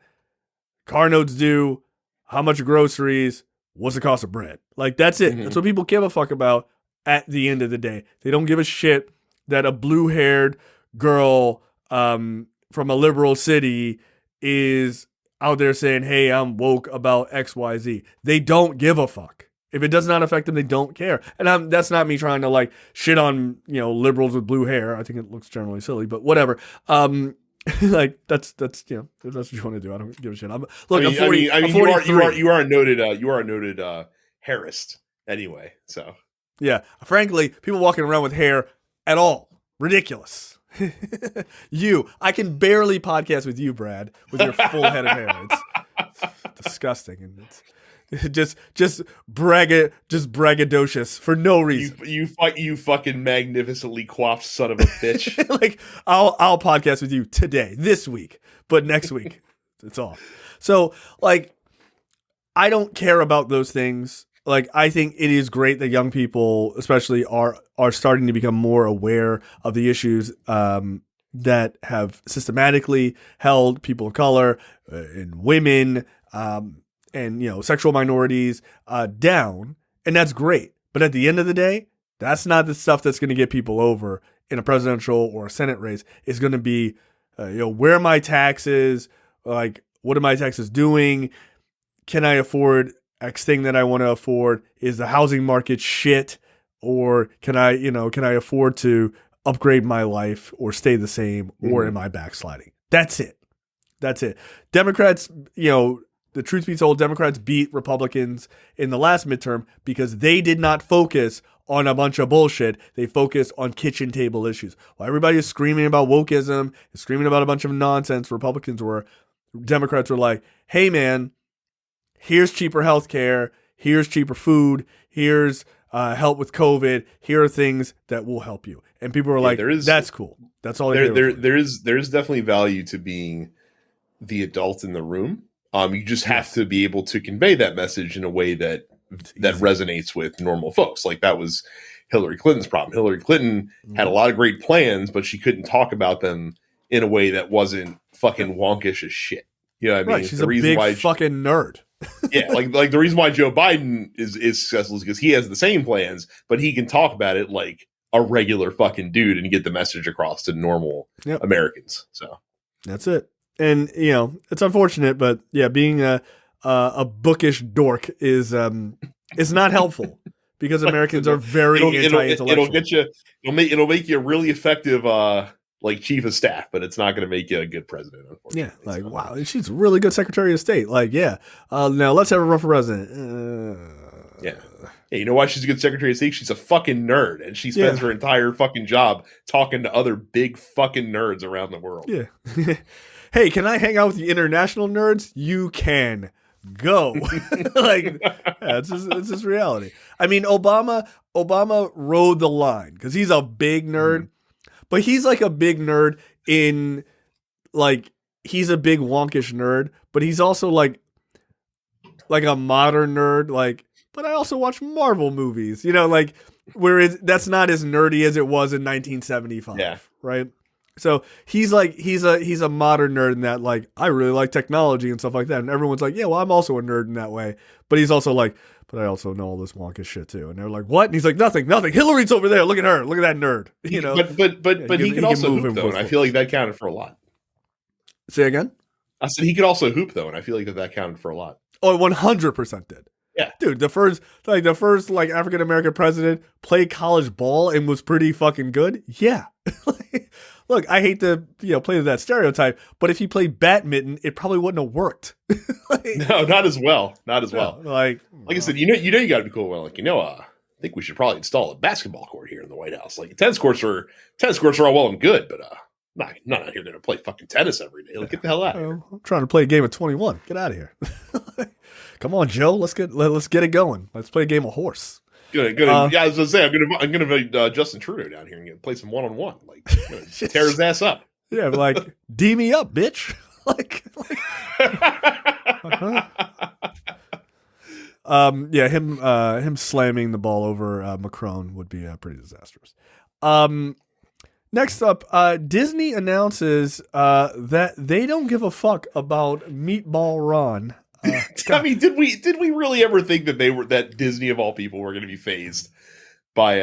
Car notes due? How much groceries? What's the cost of bread? Like, that's it. That's what people give a fuck about at the end of the day. They don't give a shit that a blue-haired girl from a liberal city is out there saying, hey, I'm woke about XYZ. They don't give a fuck. If it does not affect them, they don't care. And that's not me trying to like shit on, liberals with blue hair. I think it looks generally silly, but whatever. Like that's if that's what you want to do. I don't give a shit. I'm 40. You are a noted hairist anyway. So yeah, frankly, people walking around with hair at all, ridiculous. I can barely podcast with you, Brad, with your full head of hair. It's disgusting, and it's just braggadocious for no reason. You fucking magnificently coiffed son of a bitch. Like, I'll podcast with you today, this week, but next week it's off. So, like, I don't care about those things. Like, I think it is great that young people, especially, are starting to become more aware of the issues that have systematically held people of color and women and sexual minorities down, and that's great. But at the end of the day, That's not the stuff that's going to get people over in a presidential or a Senate race. It's going to be, where are my taxes? Like, what are my taxes doing? Can I afford X thing that I want to afford? Is the housing market shit? Or can I afford to upgrade my life or stay the same? Or am I backsliding? That's it. Democrats, the truth be told, Democrats beat Republicans in the last midterm because they did not focus on a bunch of bullshit. They focused on kitchen table issues. While everybody is screaming about wokeism, screaming about a bunch of nonsense, Democrats were like, hey man, here's cheaper healthcare, here's cheaper food, here's help with COVID, here are things that will help you. And people were like, that's cool. That's all there's definitely value to being the adult in the room. You just have to be able to convey that message in a way that resonates with normal folks. Like that was Hillary Clinton's problem. Hillary Clinton had a lot of great plans, but she couldn't talk about them in a way that wasn't fucking wonkish as shit. You know what I mean? Right, she's a big fucking nerd. Yeah, like the reason why Joe Biden is successful is because he has the same plans, but he can talk about it like a regular fucking dude and get the message across to normal Americans. So that's it. And it's unfortunate, but yeah, being a bookish dork is not helpful because Americans are very anti-intellectual. It'll make you a really effective like chief of staff, but it's not going to make you a good president. Yeah, like wow, she's a really good Secretary of State. Like now let's have her run for president. Yeah. Hey, you know why she's a good Secretary of State? She's a fucking nerd, and she spends her entire fucking job talking to other big fucking nerds around the world. Yeah. Hey, can I hang out with the international nerds? You can. Go. Like, it's just reality. I mean, Obama rode the line because he's a big nerd, but he's like a big nerd in like he's a big wonkish nerd, but he's also like a modern nerd. Like, but I also watch Marvel movies, like where that's not as nerdy as it was in 1975, right? So he's a modern nerd in that, like, I really like technology and stuff like that. And everyone's like, yeah, well, I'm also a nerd in that way. But he's also like, but I also know all this wonkish shit too. And they're like, what? And he's like, nothing. Hillary's over there. Look at her. Look at that nerd. But he can also hoop though, and I feel like that counted for a lot. Say again? I said he could also hoop though, and I feel like that counted for a lot. Oh, 100% did. Yeah, dude, the first African American president played college ball and was pretty fucking good. Yeah. Look, I hate to play that stereotype, but if he played badminton, it probably wouldn't have worked. No, not as well. Not as well. Like I said, you got to be cool. Well, like I think we should probably install a basketball court here in the White House. Like tennis courts are all well and good, but not out here going to play fucking tennis every day. Like get the hell out of here. I'm trying to play a game of 21. Get out of here. Come on, Joe. Let's get it going. Let's play a game of horse. Good. Yeah, I was gonna say I'm gonna be Justin Trudeau down here and play some 1-on-1. Like tear his ass up. Yeah, like D me up, bitch. Him slamming the ball over Macron would be pretty disastrous. Next up, Disney announces that they don't give a fuck about Meatball Ron. I mean, did we really ever think that Disney of all people were going to be phased by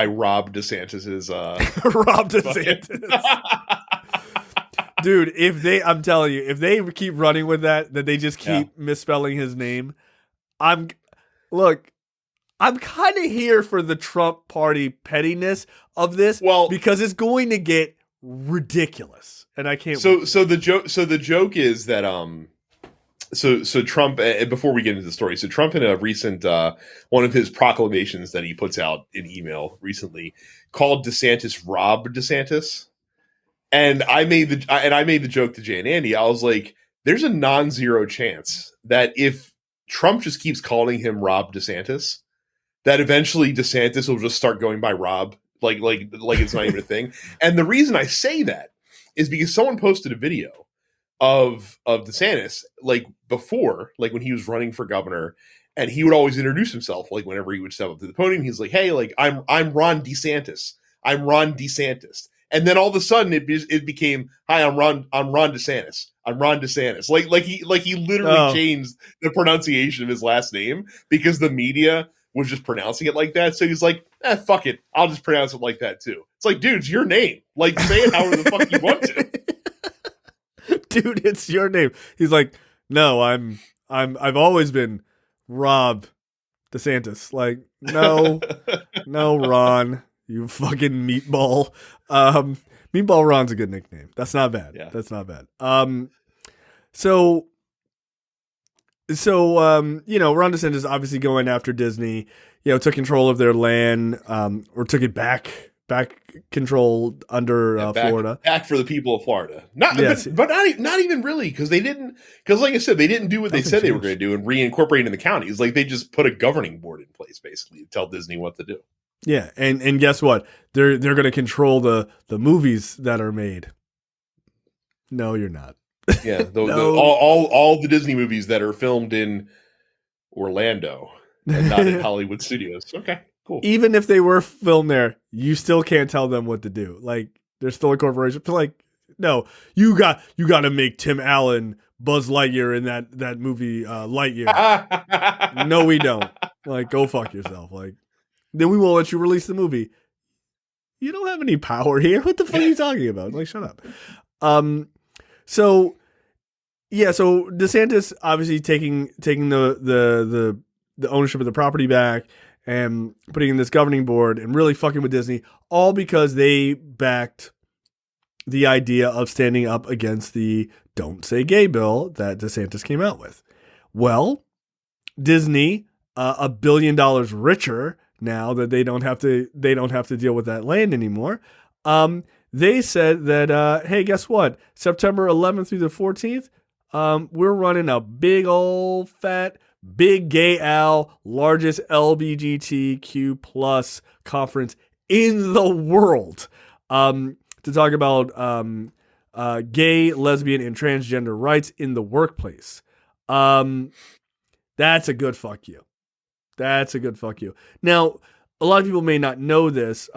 Rob DeSantis's Rob DeSantis? Dude, I'm telling you, if they keep running with that they just keep misspelling his name, I'm kind of here for the Trump party pettiness of this, because it's going to get ridiculous, and I can't. So the joke is that So Trump, before we get into the story, so Trump in a recent one of his proclamations that he puts out in email recently called DeSantis Rob DeSantis, and I made the joke to Jay and Andy. I was like, "There's a non-zero chance that if Trump just keeps calling him Rob DeSantis, that eventually DeSantis will just start going by Rob, like it's not even a thing." And the reason I say that is because someone posted a video of DeSantis, like before, like when he was running for governor, and he would always introduce himself, like whenever he would step up to the podium, he's like, "Hey, like I'm Ron DeSantis. I'm Ron DeSantis." And then all of a sudden it became, "Hi, I'm Ron DeSantis. I'm Ron DeSantis." Like he literally changed the pronunciation of his last name because the media was just pronouncing it like that. So he's like, fuck it. I'll just pronounce it like that too. It's like, dude, it's your name. Like, say it however the fuck you want to. Dude, it's your name. He's like, no, I've always been Rob DeSantis. Like, no, Ron, you fucking meatball. Meatball Ron's a good nickname. That's not bad. Yeah. That's not bad. So Ron DeSantis obviously going after Disney, took control of their land, or took it back control under Florida. Back for the people of Florida. Yes. But not even really, because like I said, they didn't do what they said they were going to do and reincorporate in the counties. Like, they just put a governing board in place, basically, to tell Disney what to do. Yeah, and guess what? They're going to control the movies that are made. No, you're not. Yeah, all the Disney movies that are filmed in Orlando and not in Hollywood studios. Okay, cool. Even if they were filmed there, you still can't tell them what to do. Like, they're still a corporation. But like, no, you got to make Tim Allen Buzz Lightyear in that movie Lightyear. No, we don't. Like, go fuck yourself. Like, then we won't let you release the movie. You don't have any power here. What the fuck are you talking about? Like, shut up. So DeSantis obviously taking the ownership of the property back and putting in this governing board and really fucking with Disney, all because they backed the idea of standing up against the Don't Say Gay bill that DeSantis came out with. Well, Disney, $1 billion richer now that they don't have to deal with that land anymore. They said that, hey, guess what? September 11th through the 14th, we're running a big old fat, big gay Al, largest LGBTQ plus conference in the world, to talk about gay, lesbian, and transgender rights in the workplace. That's a good fuck you. That's a good fuck you. Now, a lot of people may not know this.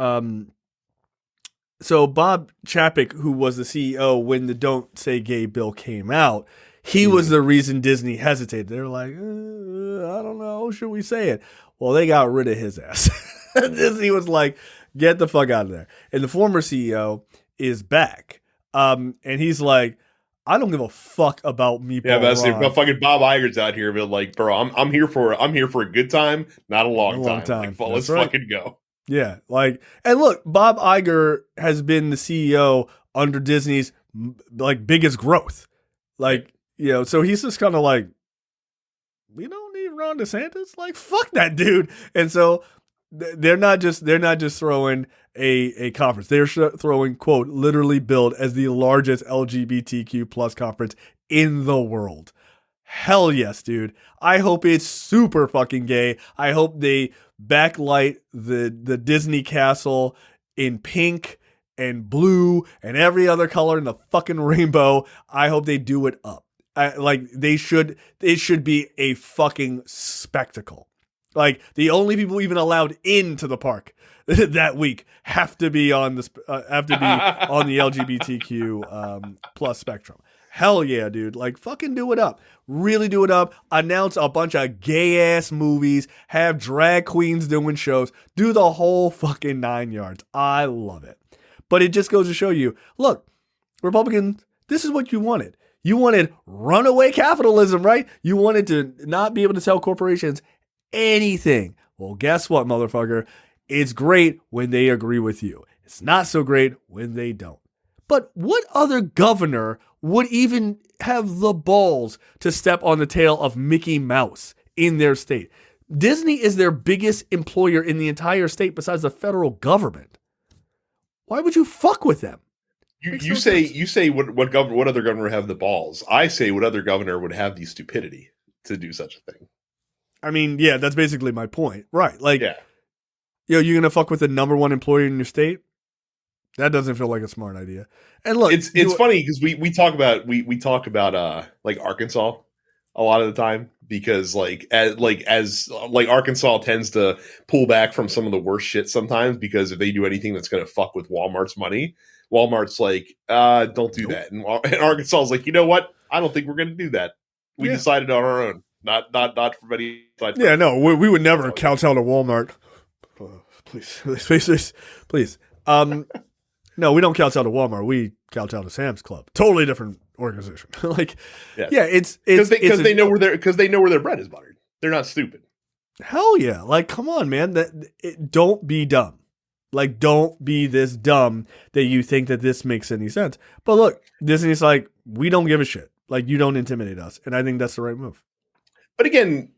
So Bob Chapek, who was the CEO when the Don't Say Gay bill came out, he was the reason Disney hesitated. They were like, I don't know, should we say it? Well, they got rid of his ass. Disney was like, get the fuck out of there. And the former CEO is back. And he's like, I don't give a fuck about Meatball Yeah, that's Ron. it. Fucking Bob Iger's out here, but like, bro, I'm here for a good time, not a long time. Like, let's fucking go. Yeah, like, and look, Bob Iger has been the CEO under Disney's like biggest growth, like, so he's just kind of like, we don't need Ron DeSantis, like, fuck that dude. And so they're not just throwing a conference, they're throwing, quote, literally billed as the largest LGBTQ plus conference in the world. Hell yes, dude. I hope it's super fucking gay. I hope they backlight the Disney castle in pink and blue and every other color in the fucking rainbow. I hope they do it up. It should be a fucking spectacle. Like, the only people even allowed into the park that week have to be on the LGBTQ plus spectrum. Hell yeah, dude. Like, fucking do it up. Really do it up. Announce a bunch of gay-ass movies. Have drag queens doing shows. Do the whole fucking 9 yards. I love it. But it just goes to show you, look, Republicans, this is what you wanted. You wanted runaway capitalism, right? You wanted to not be able to tell corporations anything. Well, guess what, motherfucker? It's great when they agree with you. It's not so great when they don't. But what other governor would even have the balls to step on the tail of Mickey Mouse in their state? Disney is their biggest employer in the entire state besides the federal government. Why would you fuck with them? You say what other governor would have the balls? I say what other governor would have the stupidity to do such a thing. I mean, yeah, that's basically my point. Right. Like, yeah. You're going to fuck with the number one employer in your state? That doesn't feel like a smart idea. And look, it's funny because we talk about like Arkansas a lot of the time, because as Arkansas tends to pull back from some of the worst shit sometimes, because if they do anything that's going to fuck with Walmart's money, Walmart's like, don't do that. And Arkansas is like, you know what? I don't think we're going to do that. We decided on our own. Not from any side. Yeah, no, we would never kowtow to Walmart. Please. No, we don't kowtow to Walmart. We kowtow to Sam's Club. Totally different organization. Like, yes. Yeah, it's because they know where their bread is buttered. They're not stupid. Hell yeah! Like, come on, man. Don't be dumb. Like, don't be this dumb that you think that this makes any sense. But look, Disney's like, we don't give a shit. Like, you don't intimidate us, and I think that's the right move. But again,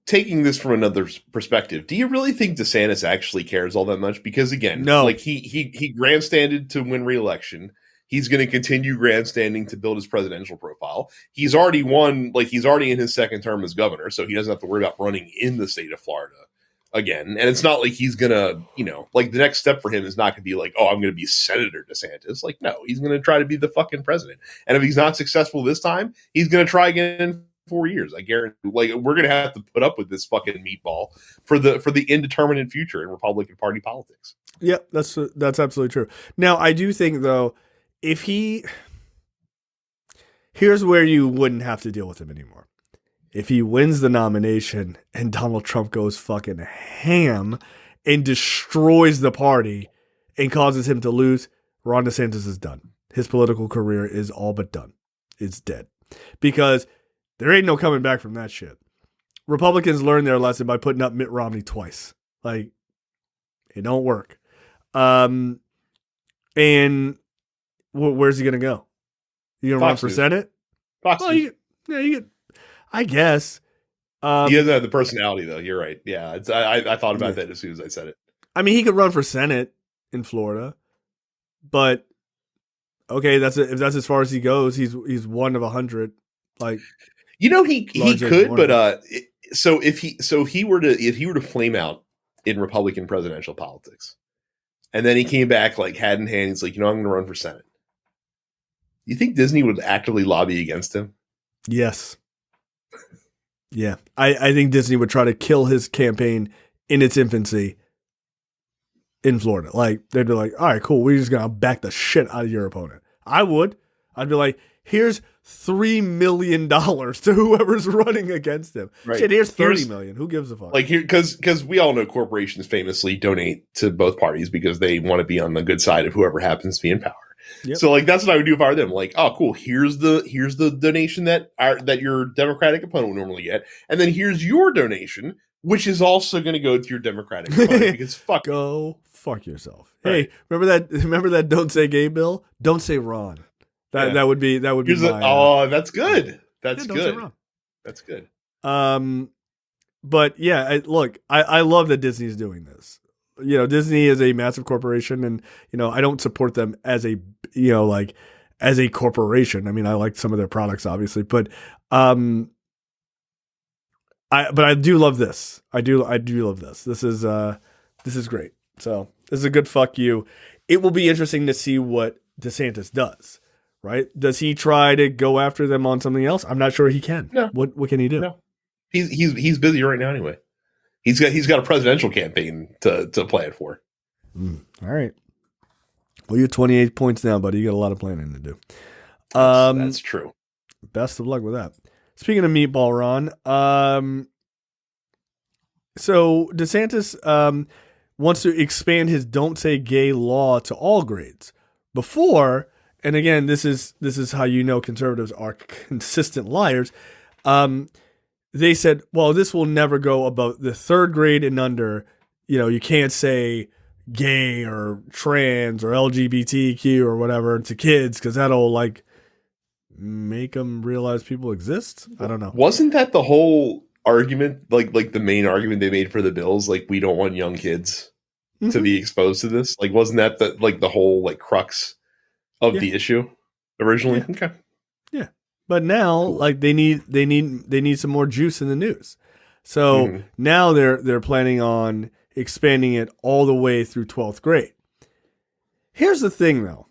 taking this from another perspective, do you really think DeSantis actually cares all that much? Because again, no, like he grandstanded to win re-election. He's going to continue grandstanding to build his presidential profile. He's already won, like he's already in his second term as governor, so he doesn't have to worry about running in the state of Florida again. And it's not like he's going to, like the next step for him is not going to be like, oh, I'm going to be Senator DeSantis. Like, no, he's going to try to be the fucking president. And if he's not successful this time, he's going to try again in 4 years. I guarantee. Like, we're going to have to put up with this fucking meatball for the indeterminate future in Republican Party politics. Yep, that's absolutely true. Now, I do think though, here's where you wouldn't have to deal with him anymore. If he wins the nomination and Donald Trump goes fucking ham and destroys the party and causes him to lose, Ron DeSantis is done. His political career is all but done. It's dead. Because there ain't no coming back from that shit. Republicans learned their lesson by putting up Mitt Romney twice. Like, it don't work. And where's he going to go? You going to run for Senate? Fox Well, you get, I guess. He doesn't have the personality, though. You're right. Yeah, I thought about that as soon as I said it. I mean, he could run for Senate in Florida, but okay, if that's as far as he goes. He's one of 100. Like, he could, but if he were to flame out in Republican presidential politics, and then he came back like hat in hand, he's like, I'm going to run for Senate. You think Disney would actively lobby against him? Yes. Yeah. I think Disney would try to kill his campaign in its infancy in Florida. Like, they'd be like, all right, cool. We're just going to back the shit out of your opponent. I would. I'd be like, here's $3 million to whoever's running against him. Right. Shit, here's $30 million. Who gives a fuck? Like, here, because we all know corporations famously donate to both parties because they want to be on the good side of whoever happens to be in power. Yep. So like that's what I would do if I were them. Like, oh, cool. Here's the donation that your Democratic opponent would normally get, and then here's your donation, which is also going to go to your Democratic opponent because go fuck yourself. Right. Hey, remember that "Don't Say Gay" bill? Don't say Ron. That would be that's good. That's good. That's good. But yeah, look, I love that Disney's doing this. Disney is a massive corporation, and I don't support them as a as a corporation. I mean, I like some of their products, obviously, but I do love this. I do love this. This is great. So this is a good fuck you. It will be interesting to see what DeSantis does. Right? Does he try to go after them on something else? I'm not sure he can. No. What can he do? No. He's busy right now anyway. He's got a presidential campaign to plan for. All right. Well, you're 28 points now, buddy. You got a lot of planning to do. That's true. Best of luck with that. Speaking of meatball, Ron, so DeSantis wants to expand his "Don't Say Gay" law to all grades. Before, and again, this is how conservatives are consistent liars. They said, well, this will never go above the third grade and under. You can't say gay or trans or LGBTQ or whatever to kids because that'll like make them realize people exist. I don't know. Wasn't that the whole argument? Like the main argument they made for the bills? Like, we don't want young kids to be exposed to this. Like, wasn't that the whole like crux of the issue originally? Yeah. Okay. Yeah. But now, cool. Like they need some more juice in the news. So now they're planning on expanding it all the way through 12th grade. Here's the thing, though.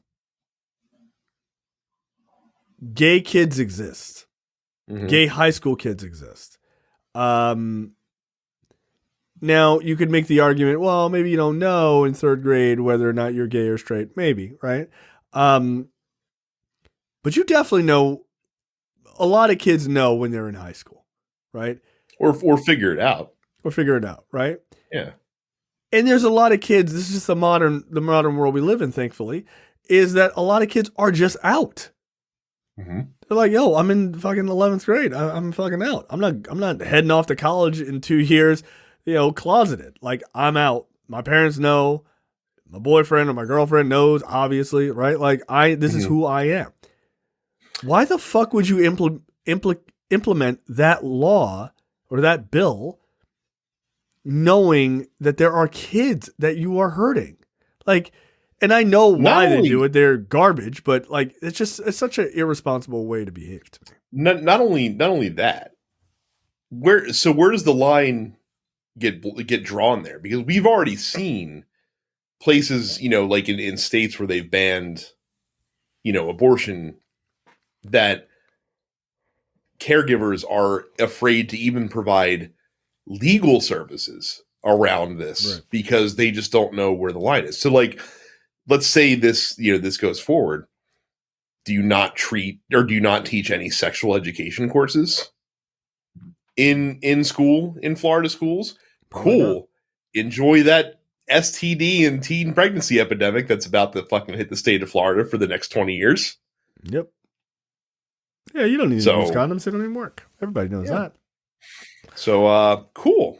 Gay kids exist. Gay high school kids exist. Now you could make the argument, well, maybe you don't know in third grade whether or not you're gay or straight. Maybe, right? But you definitely know. A lot of kids know when they're in high school. right? Or figure it out. Or figure it out, right? Yeah. And there's a lot of kids, this is just the modern world we live in, thankfully, is that a lot of kids are just out. Mm-hmm. They're like, yo, I'm in fucking 11th grade. I'm fucking out. I'm not heading off to college in 2 years, closeted. Like, I'm out. My parents know. My boyfriend or my girlfriend knows, obviously, right? Like, this is who I am. Why the fuck would you implement that law or that bill knowing that there are kids that you are hurting? Like, and I know why they do it. They're garbage, but like, it's such an irresponsible way to behave to me. Not only that, where does the line get drawn there? Because we've already seen places, like in states where they've banned, abortion, that caregivers are afraid to even provide legal services around this, right, because they just don't know where the line is. So, like, let's say this goes forward. Do you not teach any sexual education courses in school, in Florida schools? Cool. Enjoy that STD and teen pregnancy epidemic that's about to fucking hit the state of Florida for the next 20 years. Yep. Yeah, you don't need to use condoms. They don't even work. Everybody knows that. So, cool.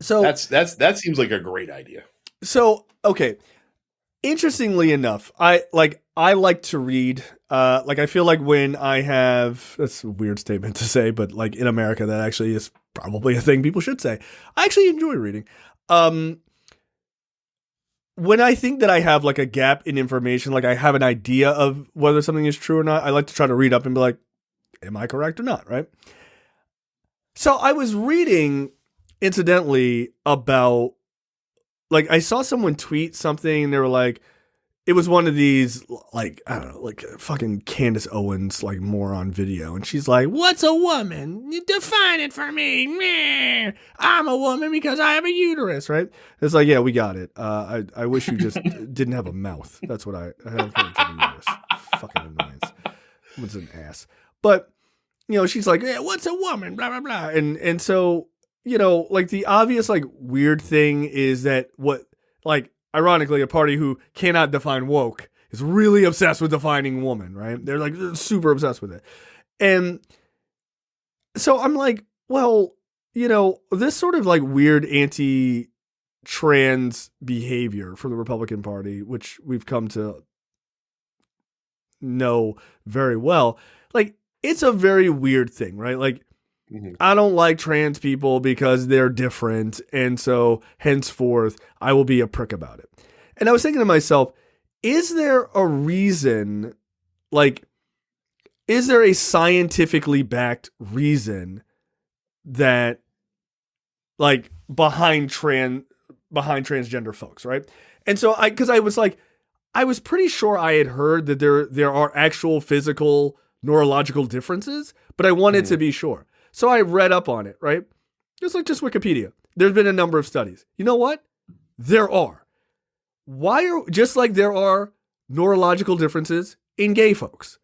So that seems like a great idea. So, okay. Interestingly enough, I like to read. I feel like when I have, that's a weird statement to say, but like in America, that actually is probably a thing people should say. I actually enjoy reading. When I think that I have like a gap in information, like I have an idea of whether something is true or not, I like to try to read up and be like, am I correct or not? Right. So I was reading, incidentally, about, like, I saw someone tweet something and they were like, it was one of these, like, I don't know, like fucking Candace Owens, like, moron video. And she's like, what's a woman? You define it for me. Meh. I'm a woman because I have a uterus, right? It's like, yeah, we got it. I wish you just didn't have a mouth. That's what I have a uterus. Fucking annoyance. Woman's an ass. But, she's like, yeah, what's a woman? Blah, blah, blah. And so, like the obvious, like, weird thing is that ironically, a party who cannot define woke is really obsessed with defining woman, right? They're like, they're super obsessed with it. And so I'm like, well, this sort of like weird anti-trans behavior from the Republican Party, which we've come to know very well, like, it's a very weird thing, right? Like, I don't like trans people because they're different, and so henceforth I will be a prick about it. And I was thinking to myself, is there a reason, like, is there a scientifically backed reason that, like, behind transgender folks, right? And so I was pretty sure I had heard that there are actual physical neurological differences, but I wanted to be sure. So I read up on it, right? Just Wikipedia. There's been a number of studies. You know what? There are. Just like there are neurological differences in gay folks.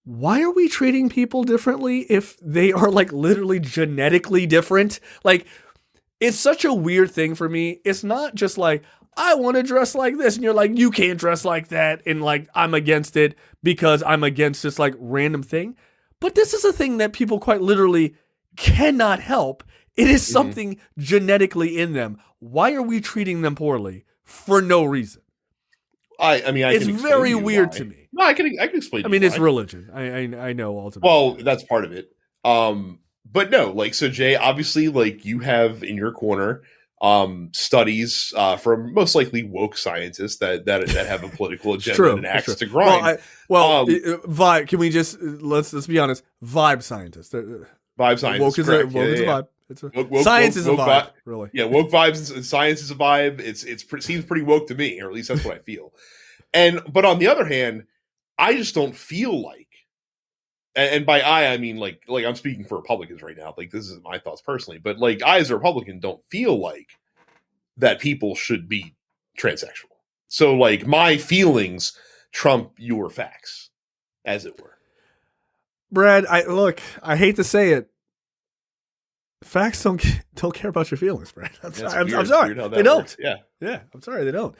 Why are we treating people differently if they are like literally genetically different? Like, it's such a weird thing for me. It's not just like, I want to dress like this. And you're like, you can't dress like that. And like, I'm against it because I'm against this like random thing. But this is a thing that people quite literally cannot help. It is something genetically in them. Why are we treating them poorly for no reason? I mean, it's very weird to me. No, I can explain. I mean, it's religion. I know ultimately. Well, that's part of it. But no, like, so Jay, obviously, like, you have in your corner studies from most likely woke scientists that have a political agenda and axe to grind. Vibe. Can we just let's be honest? Vibe scientists. Vibe scientists. Woke is a vibe. Science is a vibe. Really. Yeah, woke vibes and science is a vibe. It seems pretty woke to me, or at least that's what I feel. But on the other hand, I just don't feel like, and by I mean like I'm speaking for Republicans right now. Like, this is my thoughts personally, but like, I as a Republican don't feel like that people should be transsexual. So like, my feelings trump your facts, as it were. Brad, I hate to say it, facts don't care about your feelings, Brad. I'm sorry. I'm It's sorry. weird how that They don't. works. Yeah. Yeah, I'm sorry they don't.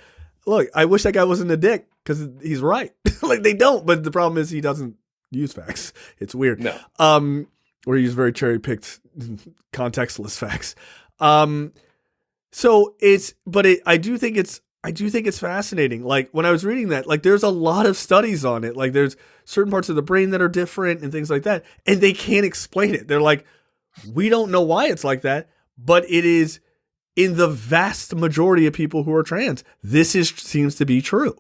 Look, I wish that guy wasn't a dick because he's right. Like they don't, but the problem is he doesn't use facts. It's weird. No. Or he uses very cherry picked, contextless facts. I do think it's fascinating. Like when I was reading that, like there's a lot of studies on it. Like there's certain parts of the brain that are different and things like that, and they can't explain it. They're like, we don't know why it's like that, but it is. In the vast majority of people who are trans, this seems to be true.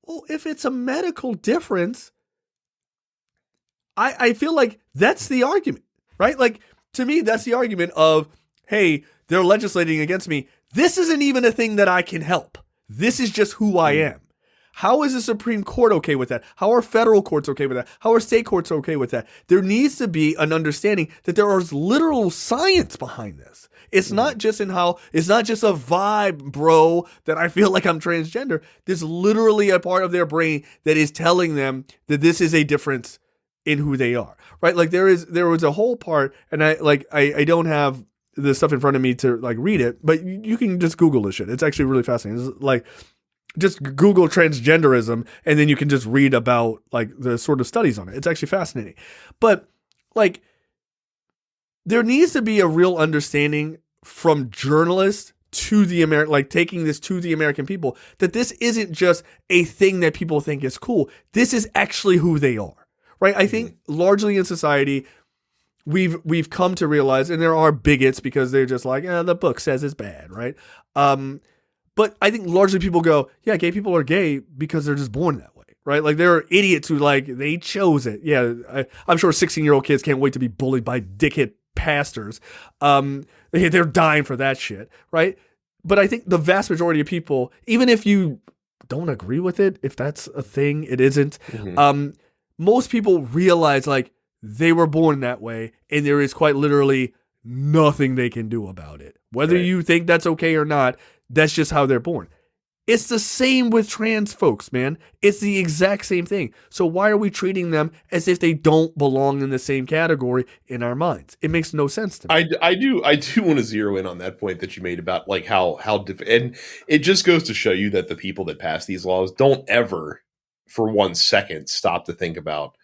Well, if it's a medical difference, I feel like that's the argument, right? Like, to me, that's the argument of, hey, they're legislating against me. This isn't even a thing that I can help. This is just who I am. How is the Supreme Court okay with that? How are federal courts okay with that? How are state courts okay with that? There needs to be an understanding that there is literal science behind this. It's not just it's not just a vibe, bro, that I feel like I'm transgender. There's literally a part of their brain that is telling them that this is a difference in who they are, right? Like there was a whole part, and I don't have the stuff in front of me to like read it, but you can just Google this shit. It's actually really fascinating. It's like, just Google transgenderism, and then you can just read about like the sort of studies on it. It's actually fascinating. But like, there needs to be a real understanding from journalists to the taking this to the American people, that this isn't just a thing that people think is cool. This is actually who they are, right? I think largely in society, we've come to realize, and there are bigots because they're just like, the book says it's bad, right? But I think largely people go, yeah, gay people are gay because they're just born that way, right? Like there are idiots who they chose it. Yeah, I'm sure 16-year-old kids can't wait to be bullied by dickhead pastors. They're dying for that shit, right? But I think the vast majority of people, even if you don't agree with it, if that's a thing, it isn't. Most people realize like they were born that way, and there is quite literally nothing they can do about it. Whether you think that's okay or not, that's just how they're born. It's the same with trans folks, man. It's the exact same thing. So why are we treating them as if they don't belong in the same category in our minds? It makes no sense to me. I do want to zero in on that point that you made about like how and it just goes to show you that the people that pass these laws don't ever for 1 second stop to think about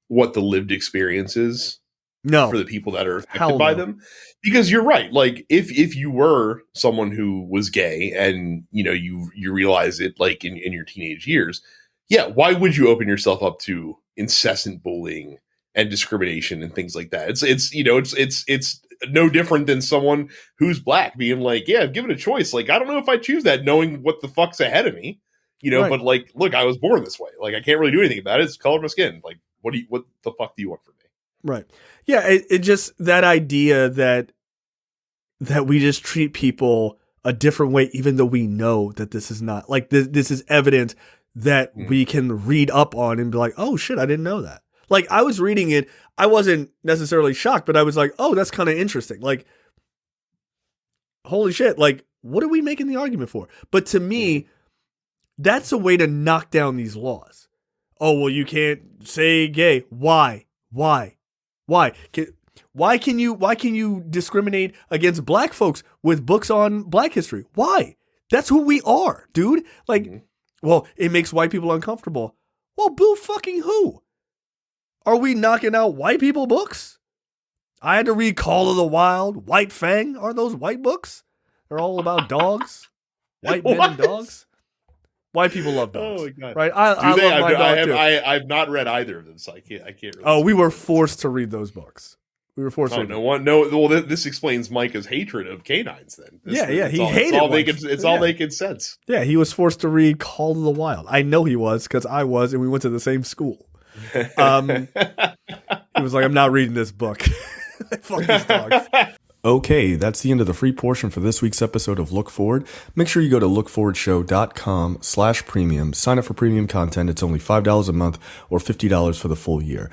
what the lived experience is. No, for the people that are affected by them, because you're right. Like if you were someone who was gay and you realize it like in your teenage years, yeah, why would you open yourself up to incessant bullying and discrimination and things like that? It's no different than someone who's black being like, yeah, given a choice, like I don't know if I choose that, knowing what the fuck's ahead of me, right. But like, look, I was born this way. Like I can't really do anything about it. It's the color of my skin. Like what the fuck do you want from me? Right. Yeah, it just that idea that we just treat people a different way, even though we know that this is not like this is evidence that we can read up on and be like, oh shit, I didn't know that. Like I was reading it, I wasn't necessarily shocked, but I was like, oh, that's kind of interesting. Like, holy shit, like what are we making the argument for? But to me, that's a way to knock down these laws. Oh, well, you can't say gay. Why? Why can you discriminate against black folks with books on black history? Why? That's who we are, dude. Like, well, it makes white people uncomfortable. Well, boo fucking who? Are we knocking out white people books? I had to read Call of the Wild, White Fang. Are those white books? They're all about dogs. White men and dogs. White people love dogs. Oh my God. Right? I love my dog too. I've not read either of them, so I can't really. Oh, we were forced to read those books. We were forced to read them. Well, this explains Micah's hatred of canines then. He hated it. It's all making sense. Yeah, he was forced to read Call of the Wild. I know he was because I was, and we went to the same school. He was like, I'm not reading this book. Fuck these dogs. Okay, that's the end of the free portion for this week's episode of Look Forward. Make sure you go to lookforwardshow.com/premium. Sign up for premium content. It's only $5 a month or $50 for the full year.